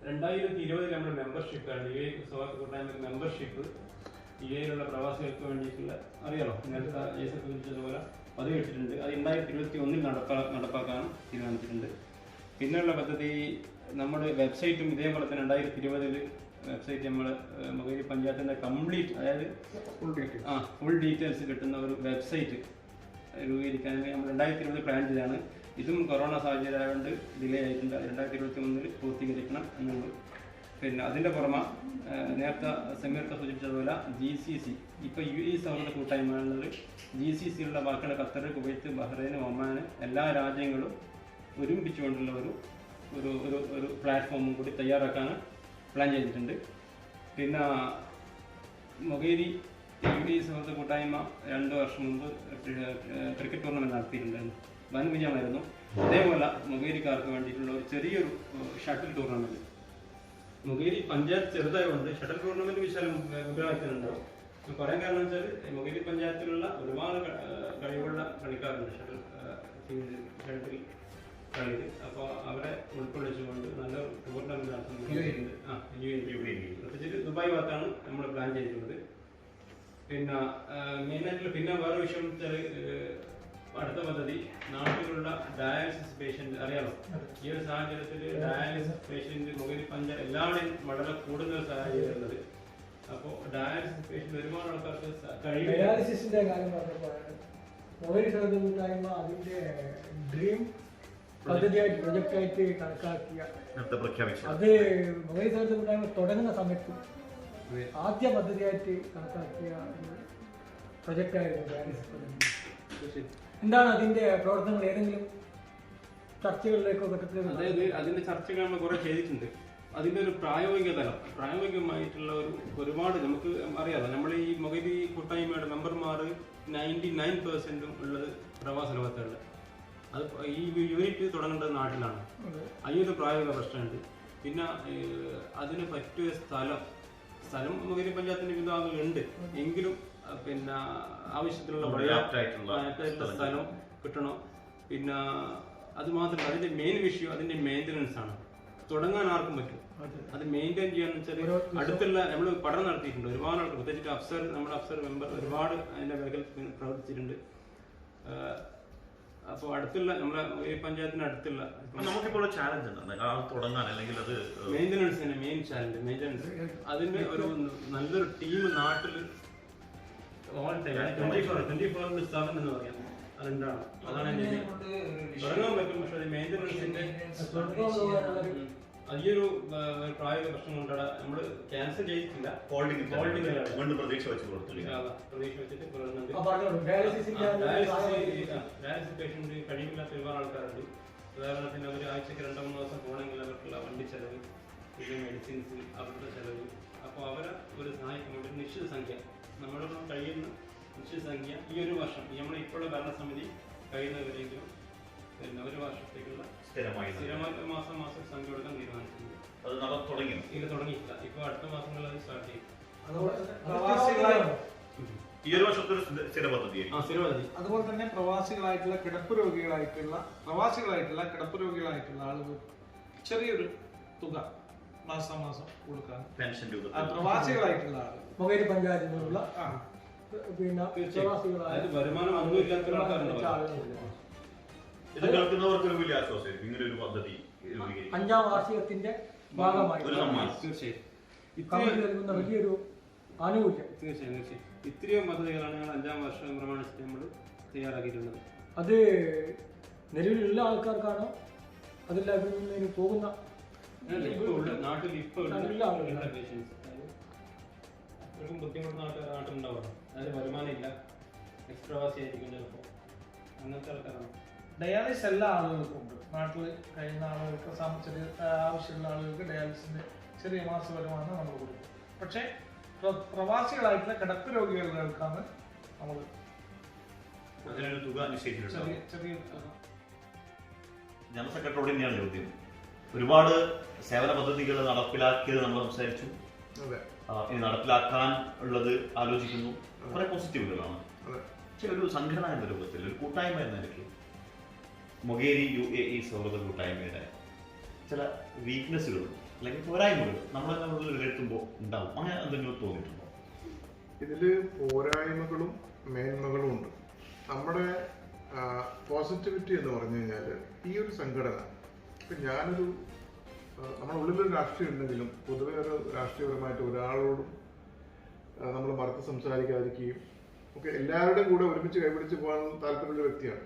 2020 നമ്മുടെ മെമ്പർഷിപ്പാണ് UAE സ്വാഗത കൂട്ടായ്മ മെമ്പർഷിപ്പ് UAEയിലുള്ള പ്രവാസികൾക്ക് വേണ്ടിയിട്ടുള്ള അറിയാലോ, നേരത്തെ ജേസഫ് സൂചിപ്പിച്ചതുപോലെ പതിവ് ഇട്ടിട്ടുണ്ട്. അത് 2021 നടപ്പാക്കാൻ തീരുമാനിച്ചിട്ടുണ്ട്. പിന്നെയുള്ള പദ്ധതി നമ്മുടെ വെബ്സൈറ്റും ഇതേപോലെ തന്നെ 2020 വെബ്സൈറ്റ് നമ്മൾ മൊകേരി പഞ്ചായത്തിൻ്റെ കംപ്ലീറ്റ്, അതായത് ഫുൾ ഡീറ്റെയിൽസ് കിട്ടുന്ന ഒരു വെബ്സൈറ്റ് രൂപീകരിക്കാൻ നമ്മൾ 2020 പ്ലാൻ ചെയ്താണ്. ഇതും കൊറോണ സാഹചര്യം ആയതുകൊണ്ട് ഡിലേ ആയിട്ടുണ്ട്. 2021 പൂർത്തീകരിക്കണം എന്നുള്ളത്. പിന്നെ അതിൻ്റെ പുറമെ നേരത്തെ സമീർക്ക സൂചിപ്പിച്ചതുപോലെ GCC, ഇപ്പോൾ UAE സൗഹൃദ കൂട്ടായ്മകളിൽ GCCയിലുള്ള ബാക്കിയുള്ള ഖത്തർ, കുവൈത്ത്, ബഹ്റൈൻ, ഒമാൻ എല്ലാ രാജ്യങ്ങളും ഒരുമിപ്പിച്ചുകൊണ്ടുള്ള ഒരു പ്ലാറ്റ്ഫോമും കൂടി തയ്യാറാക്കാൻ പ്ലാൻ ചെയ്തിട്ടുണ്ട്. പിന്നെ മൊകേരി UAE സൗഹൃദ കൂട്ടായ്മ 2 വർഷം മുമ്പ് ക്രിക്കറ്റ് ടൂർണമെൻറ്റ് നടത്തിയിട്ടുണ്ടായിരുന്നു. വൻ വിജയമായിരുന്നു. അതേപോലെ മൊകേരിക്കാർക്ക് വേണ്ടിയിട്ടുള്ള ഒരു ചെറിയൊരു ഷട്ടിൽ ടൂർണമെൻറ്റ് മൊകേരി പഞ്ചായത്ത് ചെറുതായതുകൊണ്ട് ഷട്ടിൽ ടൂർണമെൻറ്റ് വിപുലമാക്കുന്നുണ്ടാവും. പറയാൻ കാരണം വെച്ചാൽ മൊകേരി പഞ്ചായത്തിലുള്ള ഒരുപാട് കഴിവുള്ള കളിക്കാരുണ്ട് ഷട്ടിൽ കളിയിൽ. അപ്പോൾ അവരെ ഉൾക്കൊള്ളിച്ചുകൊണ്ട് നല്ല ടൂർണമെൻറ്റ് നടത്തുന്നുണ്ട്. പ്രത്യേകിച്ച് ദുബായ് ഭാഗത്താണ് നമ്മൾ പ്ലാൻ ചെയ്തിട്ടുള്ളത്. പിന്നെ മെയിനായിട്ടുള്ള പിന്നെ വേറെ വിഷയം വെച്ചാൽ അടുത്ത പദ്ധതി നാട്ടിലുള്ള ഡയാലിസിസ് പേഷ്യൻ്റ്, അറിയാലോ ഈ ഒരു സാഹചര്യത്തിൽ ഡയാലിസിസ് പേഷ്യൻ്റ് മൊകേരി പഞ്ചായത്ത് എല്ലാവരുടെയും വളരെ കൂടുതൽ സാഹചര്യം ഉള്ളത്. അപ്പോൾ ഡയാലിസിസ് പേഷ്യൻ്റ് ഒരുപാട് ആൾക്കാർക്ക് ഡയാലിസിസിന്റെ കാര്യം പറഞ്ഞപ്പോഴാണ് മൊകേരി സൗഹൃദ കൂട്ടായ്മ അതിന്റെ ഡ്രീം പദ്ധതിയായിട്ട് പ്രൊജക്റ്റായിട്ട് കണക്കാക്കിയ അത് മൊകേരി സൗഹൃദ കൂട്ടായ്മ തുടങ്ങുന്ന സമയത്ത് ആദ്യ പദ്ധതിയായിട്ട് കണക്കാക്കിയ പ്രൊജക്റ്റായിരുന്നു ഡയാലിസിസ് പദ്ധതി. എന്താണ് അതിന്റെ പ്രവർത്തനങ്ങൾ? ഏതെങ്കിലും ചർച്ചകളിലേക്കോ അതായത് അതിന്റെ ചർച്ചകൾ നമ്മൾ കുറെ ചെയ്തിട്ടുണ്ട്. അതിന്റെ ഒരു പ്രായോഗികമായിട്ടുള്ള ഒരുപാട് നമുക്ക് അറിയാലോ. നമ്മൾ ഈ മൊകേരി കൂട്ടായ്മയുടെ മെമ്പർമാർ 99% ഉള്ളത് പ്രവാസ ലോകത്തുള്ള. അത് ഈ യൂണിറ്റ് തുടങ്ങേണ്ടത് നാട്ടിലാണ്. അതിനൊരു പ്രായോഗിക പ്രശ്നമുണ്ട്. പിന്നെ അതിന് പറ്റിയ സ്ഥലം മുഖേരി പഞ്ചായത്തിന്റെ വിഭാഗങ്ങളുണ്ട്, എങ്കിലും പിന്നെ ആവശ്യത്തിനുള്ള സ്ഥലം കിട്ടണം. പിന്നെ അത് മാത്രമല്ല, അതിന്റെ മെയിൻ വിഷയം അതിന്റെ മെയിൻ്റനൻസ് ആണ്. തുടങ്ങാൻ ആർക്കും പറ്റും, അത് മെയിൻറ്റെയിൻ ചെയ്യാന്ന് വെച്ചാൽ അടുത്തുള്ള നമ്മൾ പഠനം നടത്തിയിട്ടുണ്ട്. ഒരുപാട് ആൾക്ക് പ്രത്യേകിച്ച് നമ്മുടെ അഫ്സർ മെമ്പർ ഒരുപാട് അതിന്റെ മേഖല പ്രവർത്തിച്ചിട്ടുണ്ട്. അപ്പോൾ അടുത്തുള്ള നമ്മുടെ ഈ പഞ്ചായത്തിന് അടുത്തുള്ള നമുക്കിപ്പോൾ ചാലഞ്ച് ഉണ്ട് തുടങ്ങാൻ, അല്ലെങ്കിൽ അത് മെയിൻ്റനൻസ് തന്നെ മെയിൻ ചാലഞ്ച് മെയിൻ്റനൻസ്. അതിന് ഒരു നല്ലൊരു ടീം നാട്ടിൽ ഓൾ ടൈം 24 സ്ഥാപനം എന്ന് പറയാം അതുണ്ടാണ്. അതാണ് തുടങ്ങാൻ പറ്റും. പക്ഷെ അത് മെയിൻ്റനൻസിന്റെ അതിയൊരു പ്രായോഗിക പ്രശ്നം കൊണ്ടാണ് നമ്മൾ ക്യാൻസൽ ചെയ്തിട്ടില്ല. പ്രതീക്ഷ വെച്ചിട്ട് പറയുന്നുണ്ട്. പേഷ്യന്റ് കഴിവില്ലാത്ത ഒരുപാട് ആൾക്കാരുണ്ട്. ഉദാഹരണത്തിന് അവർ ആഴ്ചക്ക് 2-3 ദിവസം പോകണമെങ്കിൽ അവർക്കുള്ള വണ്ടി ചെലവ്, ഇത് മെഡിസിൻസ്, അവരുടെ ചെലവ്. അപ്പോൾ അവരെ ഒരു സഹായിക്കാൻ വേണ്ടി നിശ്ചിത സംഖ്യ നമ്മളൊന്നും കഴിയുന്ന നിശ്ചിത സംഖ്യ ഈ ഒരു വർഷം നമ്മൾ ഇപ്പോഴുള്ള ഭരണസമിതി കഴിയുന്നവരെങ്കിലും പിന്നെ ഒരു വർഷത്തേക്കുള്ള സ്ഥിരമായി മാസം സംഖ്യ കൊടുക്കാൻ തീരുമാനിച്ചിട്ടുണ്ട്. അത് തുടങ്ങിയില്ല. ഇപ്പോൾ അടുത്ത മാസങ്ങളിൽ അത് സ്റ്റാർട്ട് ചെയ്യും. ഈ ഒരു വർഷത്തെ സ്ഥിര പദ്ധതി. അതുപോലെ തന്നെ പ്രവാസികളായിട്ടുള്ള കിടപ്പ് രോഗികളായിട്ടുള്ള ആളുകൾ ചെറിയൊരു തുക മാസം കൊടുക്കാൻ പെൻഷൻ രൂപ പ്രവാസികളായിട്ടുള്ള ആളുകൾ മൊകേരി പഞ്ചായത്തിൽ നിന്നുള്ള പിന്നെ വരുമാനം ഒന്നും ഇല്ലാത്ത ആൾക്കാരുണ്ട്. ഇത് കേൾക്കുന്നവർക്ക് ഒരു വലിയ ആശ്വാസമായിരിക്കും ഇങ്ങനെ ഒരു പദ്ധതി. 5ാം വാർഷികത്തിന്റെ ഭാഗമായി തീർച്ചയായും വലിയൊരു ആനുകൂല്യം. തീർച്ചയായും ഇത്രയും പദ്ധതികളാണ് ഞങ്ങൾ 5ാം വർഷം പ്രമാണിച്ചിട്ട് നമ്മൾ തയ്യാറാക്കിയിട്ടുള്ളത്. അത് നിലവിലുള്ള ആൾക്കാർക്കാണോ അതിൽ പോകുന്ന നാട്ടിൽ ഇപ്പോൾ ബുദ്ധിമുട്ടുന്ന ആൾക്കാർ നാട്ടിലുണ്ടാവണം. അതിന് വരുമാനം ഇല്ല, എക്സ്ട്രാവാസി ആയിരിക്കും ചിലപ്പോൾ, അങ്ങനത്തെ ആൾക്കാരാണ്. ഡയാലിസിസ് എല്ലാ ആളുകൾക്കും ഉണ്ട്. നാട്ടിൽ കഴിയുന്ന ആളുകൾക്ക് ചെറിയ ആവശ്യമുള്ള ആളുകൾക്ക് ഡയാലിസിന്റെ ചെറിയ മാസ വരുമാനം നമ്മൾ കൊടുക്കും. പക്ഷേ പ്രവാസികളായിട്ടുള്ള കിടപ്പ് രോഗികൾക്കാണ് നമ്മൾ അതിനൊരു തുക നിശ്ചയിച്ചിട്ടുണ്ട്. ചെറിയ ജനറൽ സെക്രട്ടറിയോട് തന്നെയാണ് ചോദ്യം. ഒരുപാട് സേവന പദ്ധതികൾ നടപ്പിലാക്കിയത് നമ്മൾ സംസാരിച്ചു. ഇനി നടപ്പിലാക്കാൻ ഉള്ളത് ആലോചിക്കുന്നു. കുറെ പോസിറ്റീവുകളാണ്. പക്ഷെ ഒരു സംഘടന എന്ന രൂപത്തിൽ, ഒരു കൂട്ടായ്മ എന്ന നിലയ്ക്ക് മൊകേരി UAE സൗഹൃദ കൂട്ടായ്മയുടെ ചില വീക്ക്നെസ്സുകളും അല്ലെങ്കിൽ പോരായ്മകൾ നമ്മളെ വിലയിരുത്തുമ്പോൾ ഉണ്ടാവും. അങ്ങനെ എന്തെങ്കിലും തോന്നിയിട്ടുണ്ടോ? ഇതില് പോരായ്മകളും മേന്മകളും ഉണ്ട്. നമ്മുടെ പോസിറ്റിവിറ്റി എന്ന് പറഞ്ഞു കഴിഞ്ഞാൽ ഈ ഒരു സംഘടന, ഇപ്പം നമ്മുടെ ഉള്ളിലൊരു രാഷ്ട്രീയം ഉണ്ടെങ്കിലും പൊതുവെ ഒരു രാഷ്ട്രീയപരമായിട്ട് ഒരാളോടും നമ്മൾ മറുത്ത് സംസാരിക്കാതിരിക്കുകയും ഒക്കെ എല്ലാവരുടെയും കൂടെ ഒരുമിച്ച് കൈപിടിച്ച് പോകാൻ താല്പര്യമുള്ള വ്യക്തിയാണ്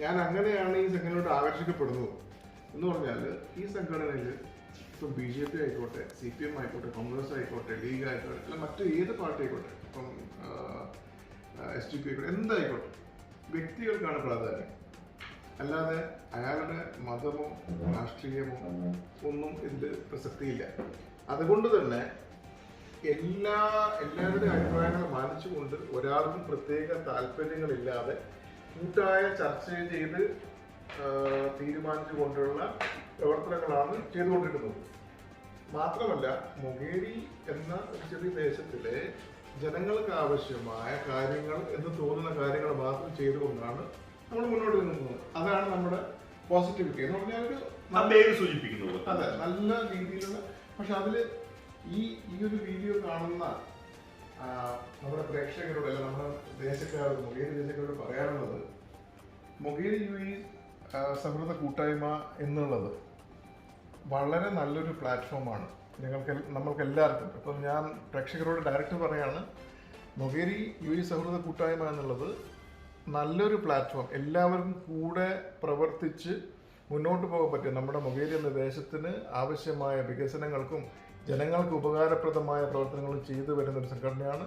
ഞാൻ. അങ്ങനെയാണ് ഈ സംഘടനയോട് ആകർഷിക്കപ്പെടുന്നത്. എന്ന് പറഞ്ഞാൽ ഈ സംഘടനയിൽ ഇപ്പം BJP ആയിക്കോട്ടെ, CPM ആയിക്കോട്ടെ, കോൺഗ്രസ് ആയിക്കോട്ടെ, ലീഗ് ആയിക്കോട്ടെ, അല്ല മറ്റു ഏത് പാർട്ടി ആയിക്കോട്ടെ, ഇപ്പം SDP ആയിക്കോട്ടെ, എന്തായിക്കോട്ടെ, വ്യക്തികൾക്കാണ് പ്രാധാന്യം. അല്ലാതെ അയാളുടെ മതമോ രാഷ്ട്രീയമോ ഒന്നും ഇതിൽ പ്രസക്തിയില്ല. അതുകൊണ്ട് തന്നെ എല്ലാവരുടെയും അഭിപ്രായങ്ങൾ മാനിച്ചുകൊണ്ട് ഒരാൾക്കും പ്രത്യേക താല്പര്യങ്ങളില്ലാതെ കൂട്ടായ ചർച്ച ചെയ്ത് തീരുമാനിച്ചുകൊണ്ടുള്ള പ്രവർത്തനങ്ങളാണ് ചെയ്തുകൊണ്ടിരിക്കുന്നത്. മാത്രമല്ല മൊകേരി എന്ന ഒരു ചെറിയ ദേശത്തിലെ ജനങ്ങൾക്ക് ആവശ്യമായ കാര്യങ്ങൾ എന്ന് തോന്നുന്ന കാര്യങ്ങൾ മാത്രം ചെയ്തുകൊണ്ടാണ് നമ്മൾ മുന്നോട്ട് നിൽക്കുന്നത്. അതാണ് നമ്മുടെ പോസിറ്റിവിറ്റി എന്ന് പറഞ്ഞാൽ സൂചിപ്പിക്കുന്നത്. അതെ, നല്ല രീതിയിലുള്ള. പക്ഷെ അതില് ഈ ഒരു വീഡിയോ കാണുന്ന നമ്മുടെ പ്രേക്ഷകരോട്, അല്ല നമ്മുടെ ദേശക്കാരോട്, മൊകേരി ദേശക്കാരോട് പറയാനുള്ളത്, മൊകേരി UAE സൗഹൃദ കൂട്ടായ്മ എന്നുള്ളത് വളരെ നല്ലൊരു പ്ലാറ്റ്ഫോമാണ് നമ്മൾക്ക് എല്ലാവർക്കും. ഇപ്പം ഞാൻ പ്രേക്ഷകരോട് ഡയറക്റ്റ് പറയാണ്, മൊകേരി UAE സൗഹൃദ കൂട്ടായ്മ എന്നുള്ളത് നല്ലൊരു പ്ലാറ്റ്ഫോം, എല്ലാവർക്കും കൂടെ പ്രവർത്തിച്ച് മുന്നോട്ട് പോകാൻ പറ്റും. നമ്മുടെ മൊകേരി എന്ന ദേശത്തിന് ആവശ്യമായ വികസനങ്ങൾക്കും ജനങ്ങൾക്ക് ഉപകാരപ്രദമായ പ്രവർത്തനങ്ങളും ചെയ്തു വരുന്ന ഒരു സംഘടനയാണ്.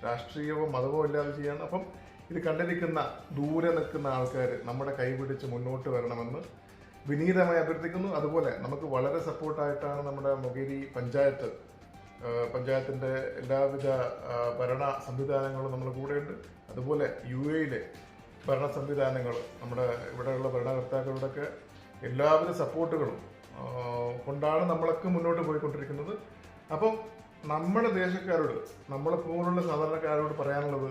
രാഷ്ട്രീയവും മതവും ഇല്ലാതെ ചെയ്യാണ്. അപ്പം ഇത് കണ്ടിരിക്കുന്ന ദൂരെ നിൽക്കുന്ന ആൾക്കാർ നമ്മുടെ കൈപിടിച്ച് മുന്നോട്ട് വരണമെന്ന് വിനീതമായി അഭ്യർത്ഥിക്കുന്നു. അതുപോലെ നമുക്ക് വളരെ സപ്പോർട്ടായിട്ടാണ് നമ്മുടെ മൊകേരി പഞ്ചായത്തിൻ്റെ എല്ലാവിധ ഭരണ സംവിധാനങ്ങളും നമ്മുടെ കൂടെയുണ്ട്. അതുപോലെ UAE ഭരണ സംവിധാനങ്ങൾ, നമ്മുടെ ഇവിടെയുള്ള ഭരണകർത്താക്കളുടെയൊക്കെ എല്ലാവിധ സപ്പോർട്ടുകളും കൊണ്ടാണ് നമ്മളൊക്കെ മുന്നോട്ട് പോയിക്കൊണ്ടിരിക്കുന്നത്. അപ്പം നമ്മുടെ ദേശക്കാരോട്, നമ്മളെ പോലുള്ള സാധാരണക്കാരോട് പറയാനുള്ളത്,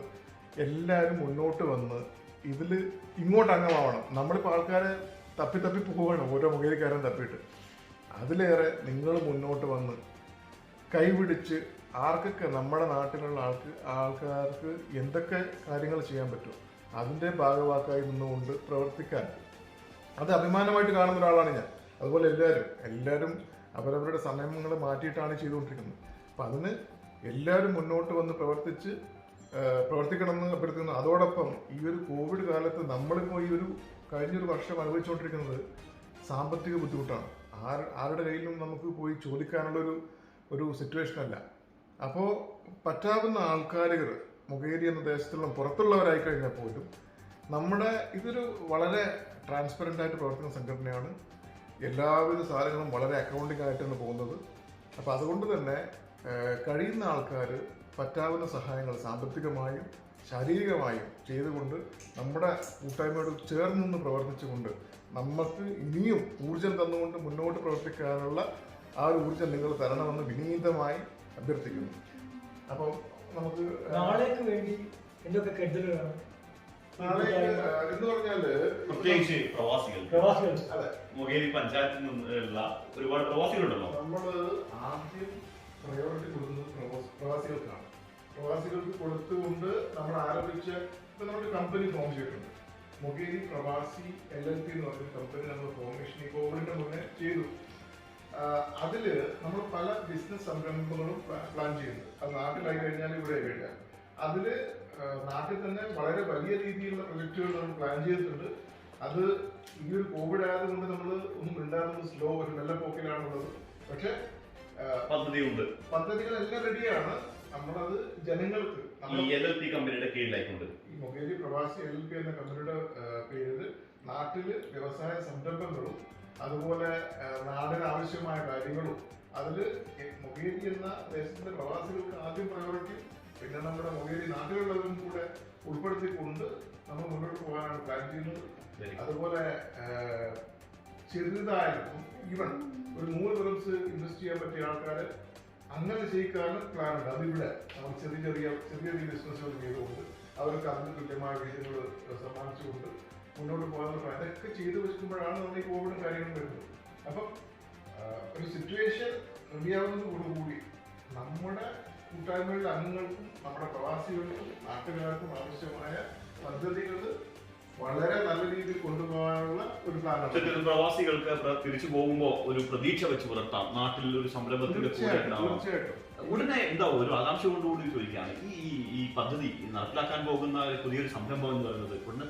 എല്ലാവരും മുന്നോട്ട് വന്ന് ഇതിൽ ഇങ്ങോട്ട് അംഗമാവണം. നമ്മളിപ്പോൾ ആൾക്കാരെ തപ്പി പോവുകയാണ്, ഓരോ മുഖേരിക്കാരും തപ്പിയിട്ട്. അതിലേറെ നിങ്ങൾ മുന്നോട്ട് വന്ന് കൈപിടിച്ച് ആർക്കൊക്കെ നമ്മുടെ നാട്ടിലുള്ള ആൾക്കാർക്ക് എന്തൊക്കെ കാര്യങ്ങൾ ചെയ്യാൻ പറ്റും അതിൻ്റെ ഭാഗവാക്കായി നിന്നുകൊണ്ട് പ്രവർത്തിക്കാൻ, അത് അഭിമാനമായിട്ട് കാണുന്ന ഒരാളാണ് ഞാൻ. അതുപോലെ എല്ലാവരും അവരവരുടെ സമയങ്ങൾ മാറ്റിയിട്ടാണ് ചെയ്തുകൊണ്ടിരിക്കുന്നത്. അപ്പം അതിന് എല്ലാവരും മുന്നോട്ട് വന്ന് പ്രവർത്തിക്കണമെന്ന് അഭ്യർത്ഥിക്കുന്നു. അതോടൊപ്പം ഈ ഒരു കോവിഡ് കാലത്ത് നമ്മളിപ്പോൾ ഈ കഴിഞ്ഞൊരു വർഷം അനുഭവിച്ചുകൊണ്ടിരിക്കുന്നത് സാമ്പത്തിക ബുദ്ധിമുട്ടാണ്. ആരുടെ കയ്യിലും നമുക്ക് പോയി ചോദിക്കാനുള്ളൊരു സിറ്റുവേഷൻ അല്ല. അപ്പോൾ പറ്റാവുന്ന ആൾക്കാരുകൾ മുഖേരി എന്ന ദേശത്തുള്ള പുറത്തുള്ളവരായി കഴിഞ്ഞാൽ പോലും ഇതൊരു വളരെ ട്രാൻസ്പെറൻ്റ് ആയിട്ട് പ്രവർത്തിക്കുന്ന സംഘടനയാണ്. എല്ലാവിധ സാധനങ്ങളും വളരെ അക്കൗണ്ടിങ് ആയിട്ടാണ് പോകുന്നത്. അപ്പോൾ അതുകൊണ്ട് തന്നെ കഴിയുന്ന ആൾക്കാർ പറ്റാവുന്ന സഹായങ്ങൾ സാമ്പത്തികമായും ശാരീരികമായും ചെയ്തുകൊണ്ട് നമ്മുടെ കൂട്ടായ്മയോട് ചേർന്ന് നിന്ന് പ്രവർത്തിച്ചുകൊണ്ട് നമുക്ക് ഇനിയും ഊർജം തന്നുകൊണ്ട് മുന്നോട്ട് പ്രവർത്തിക്കാനുള്ള ആ ഒരു ഊർജം നിങ്ങൾ തരണമെന്ന് വിനീതമായി അഭ്യർത്ഥിക്കുന്നു. അപ്പം നമുക്ക് നാളേക്ക് വേണ്ടി എന്തൊക്കെ കരുതലുകളാണ് എന്ന് പറഞ്ഞാല് പ്രത്യേകിച്ച് പ്രവാസികൾ മുഖേരി പഞ്ചായത്തിൽ നിന്നുള്ള ഒരുപാട് പ്രവാസികളുണ്ടല്ലോ. നമ്മള് ആദ്യം പ്രയോറിറ്റി കൊടുക്കുന്നത് പ്രവാസികൾക്കാണ്. പ്രവാസികൾക്ക് കൊടുത്തുകൊണ്ട് നമ്മൾ ആരംഭിച്ച നമ്മുടെ കമ്പനി ഫോം ചെയ്തിട്ടുണ്ട്. മുഖേരി പ്രവാസി LLP എന്ന് പറഞ്ഞ കമ്പനി നമ്മൾ ഫോർമേഷൻ ഈ കോവിഡിന്റെ മുന്നേ ചെയ്തു. അതില് നമ്മൾ പല ബിസിനസ് സംരംഭങ്ങളും പ്ലാൻ ചെയ്യുന്നുണ്ട്. അത് നാട്ടിലായി കഴിഞ്ഞാൽ ഇവിടെ കഴിഞ്ഞാൽ അതില് നാട്ടിൽ തന്നെ വളരെ വലിയ രീതിയിലുള്ള പ്രൊജക്റ്റുകൾ നമ്മൾ പ്ലാൻ ചെയ്തിട്ടുണ്ട്. അത് ഈ ഒരു കോവിഡ് ആയതുകൊണ്ട് നമ്മൾ ഒന്നും ഉണ്ടാകുന്നത് സ്ലോ ഒരു വെള്ളപ്പോക്കിലാണുള്ളത്. പക്ഷെ പദ്ധതികളെല്ലാം റെഡിയാണ്. നമ്മളത് ജനങ്ങൾക്ക് ഈ LLP കമ്പനിയുടെ കീഴിലായിക്കൊണ്ട് ഈ മുഖേരി പ്രവാസി LLP എന്ന കമ്പനിയുടെ പേരിൽ നാട്ടില് വ്യവസായ സംരംഭങ്ങളും അതുപോലെ നാടിന് ആവശ്യമായ കാര്യങ്ങളും അതിൽ മുഖേരി എന്ന ദേശത്തിന്റെ പ്രവാസികൾക്ക് ആദ്യം പ്രയോറിറ്റി, പിന്നെ നമ്മുടെ മുഖേരി നാട്ടിലുള്ളവരും കൂടെ ഉൾപ്പെടുത്തിക്കൊണ്ട് നമ്മൾ മുന്നോട്ട് പോകാനാണ് പ്ലാൻ ചെയ്യുന്നത്. അതുപോലെ ചെറുതായാലും ഈവൻ ഒരു 100 ദിർഹംസ് ഇൻവെസ്റ്റ് ചെയ്യാൻ പറ്റിയ ആൾക്കാരെ അങ്ങനെ ചെയ്യിക്കാനും പ്ലാൻ ഉണ്ട്. അതിവിടെ നമ്മൾ ചെറിയ ബിസിനസ്സുകൾ ചെയ്തുകൊണ്ട് അവർക്ക് അതിന് തുല്യമായ വീടുകൾ സമ്മാനിച്ചുകൊണ്ട് മുന്നോട്ട് പോകാനുള്ള പ്ലാൻ ഇതൊക്കെ ചെയ്തു വെക്കുമ്പോഴാണ് നമ്മൾ ഈ കോവിഡ് കാര്യങ്ങൾ വരുന്നത്. അപ്പം ഒരു സിറ്റുവേഷൻ റെഡിയാവുന്നതോടുകൂടി നമ്മുടെ കൂട്ടായ്മകളുടെ അംഗങ്ങൾക്കും നമ്മുടെ പ്രവാസികൾക്കും നാട്ടുകാർക്കും ആവശ്യമായ പദ്ധതികൾ വളരെ നല്ല രീതിയിൽ കൊണ്ടുപോകാനുള്ള ഒരു പ്ലാനാണ്. പ്രവാസികൾക്ക് തിരിച്ചു പോകുമ്പോൾ ഒരു പ്രതീക്ഷ വെച്ച് പുലർത്താം. നാട്ടിൽ ഒരു സംരംഭത്തിന്റെ ഉടനെ എന്താ ഒരു ആകാംക്ഷ കൊണ്ടുകൂടി ചോദിക്കുകയാണ്, ഈ പദ്ധതി നടപ്പിലാക്കാൻ പോകുന്ന പുതിയൊരു സംരംഭം എന്ന് പറയുന്നത് ഉടനെ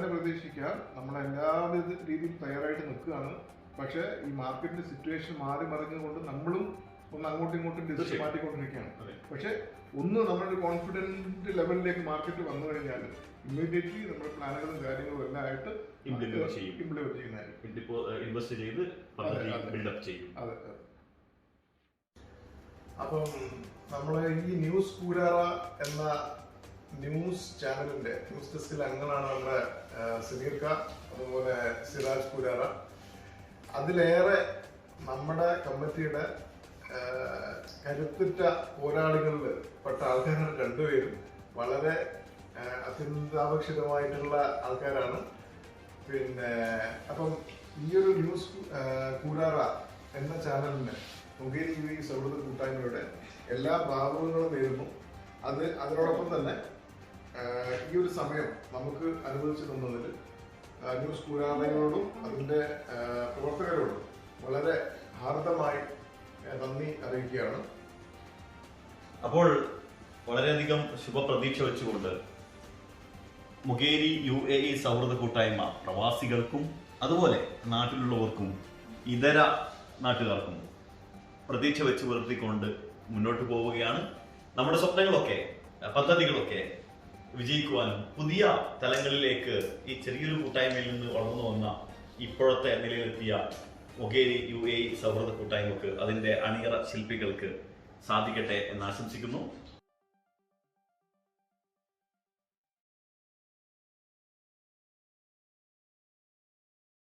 പ്രതീക്ഷിക്കാം. നമ്മളെല്ലാവിധ രീതിയിൽ തയ്യാറായിട്ട് നിൽക്കുകയാണ്. പക്ഷെ ഈ മാർക്കറ്റിന്റെ സിറ്റുവേഷൻ മാറി മറിഞ്ഞുകൊണ്ട് നമ്മളും ഒന്ന് അങ്ങോട്ടും ഇങ്ങോട്ടും ഡിസിഷൻ മാറ്റിക്കൊണ്ടിരിക്കുകയാണ്. പക്ഷെ നമ്മളൊരു കോൺഫിഡന്റ് ലെവലിലേക്ക് മാർക്കറ്റ് വന്നു കഴിഞ്ഞാൽ ഇമ്മീഡിയറ്റ്ലി നമ്മുടെ പ്ലാനുകളും കാര്യങ്ങളും എല്ലാം ആയിട്ട് ഇംപ്ലിമെന്റ് ചെയ്യുന്നതായിരിക്കും. അതെ. അപ്പം നമ്മളെ ഈ ന്യൂസ് കൂരാറ എന്ന ന്യൂസ് ചാനലിന്റെ ന്യൂസ് ഡെസ്കിലെ അംഗങ്ങളാണ് നമ്മുടെ സമീർക്ക, അതുപോലെ സിറാജ് കൂരാറ. അതിലേറെ നമ്മുടെ കമ്മിറ്റിയുടെ കരുത്തുറ്റ പോരാളികളിൽ പെട്ട ആൾക്കാരാണ് രണ്ടുപേരും. വളരെ അത്യന്താപേക്ഷിതമായിട്ടുള്ള ആൾക്കാരാണ്. പിന്നെ അപ്പം ഈ ഒരു ന്യൂസ് കൂരാറ എന്ന ചാനലിന് മുഖേരി സൗഹൃദ കൂട്ടായ്മയുടെ എല്ലാ ഭാവങ്ങളും നേരുന്നു. അതിനോടൊപ്പം തന്നെ ഈ ഒരു സമയം നമുക്ക് അനുവദിച്ചു തന്നതിൽ ന്യൂസ് കൂരാറയോടും അതിൻ്റെ പ്രവർത്തകരോടും വളരെ ഹാർദമായി നന്ദി അറിയിക്കുകയാണ്. അപ്പോൾ വളരെയധികം ശുഭപ്രതീക്ഷ വെച്ചുകൊണ്ട് മുഖേരി UAE സൗഹൃദ കൂട്ടായ്മ പ്രവാസികൾക്കും അതുപോലെ നാട്ടിലുള്ളവർക്കും ഇതര നാട്ടുകാർക്കും പ്രതീക്ഷ വെച്ച് പുലർത്തിക്കൊണ്ട് മുന്നോട്ട് പോവുകയാണ്. നമ്മുടെ സ്വപ്നങ്ങളൊക്കെ പദ്ധതികളൊക്കെ വിജയിക്കുവാനും പുതിയ തലങ്ങളിലേക്ക് ഈ ചെറിയൊരു കൂട്ടായ്മയിൽ നിന്ന് വളർന്നു വന്ന ഇപ്പോഴത്തെ നിലയിലെത്തിയ മുഖേരി UAE സൗഹൃദ കൂട്ടായ്മക്ക് അതിൻ്റെ അണിയറ ശില്പികൾക്ക് സാധിക്കട്ടെ എന്ന് ആശംസിക്കുന്നു.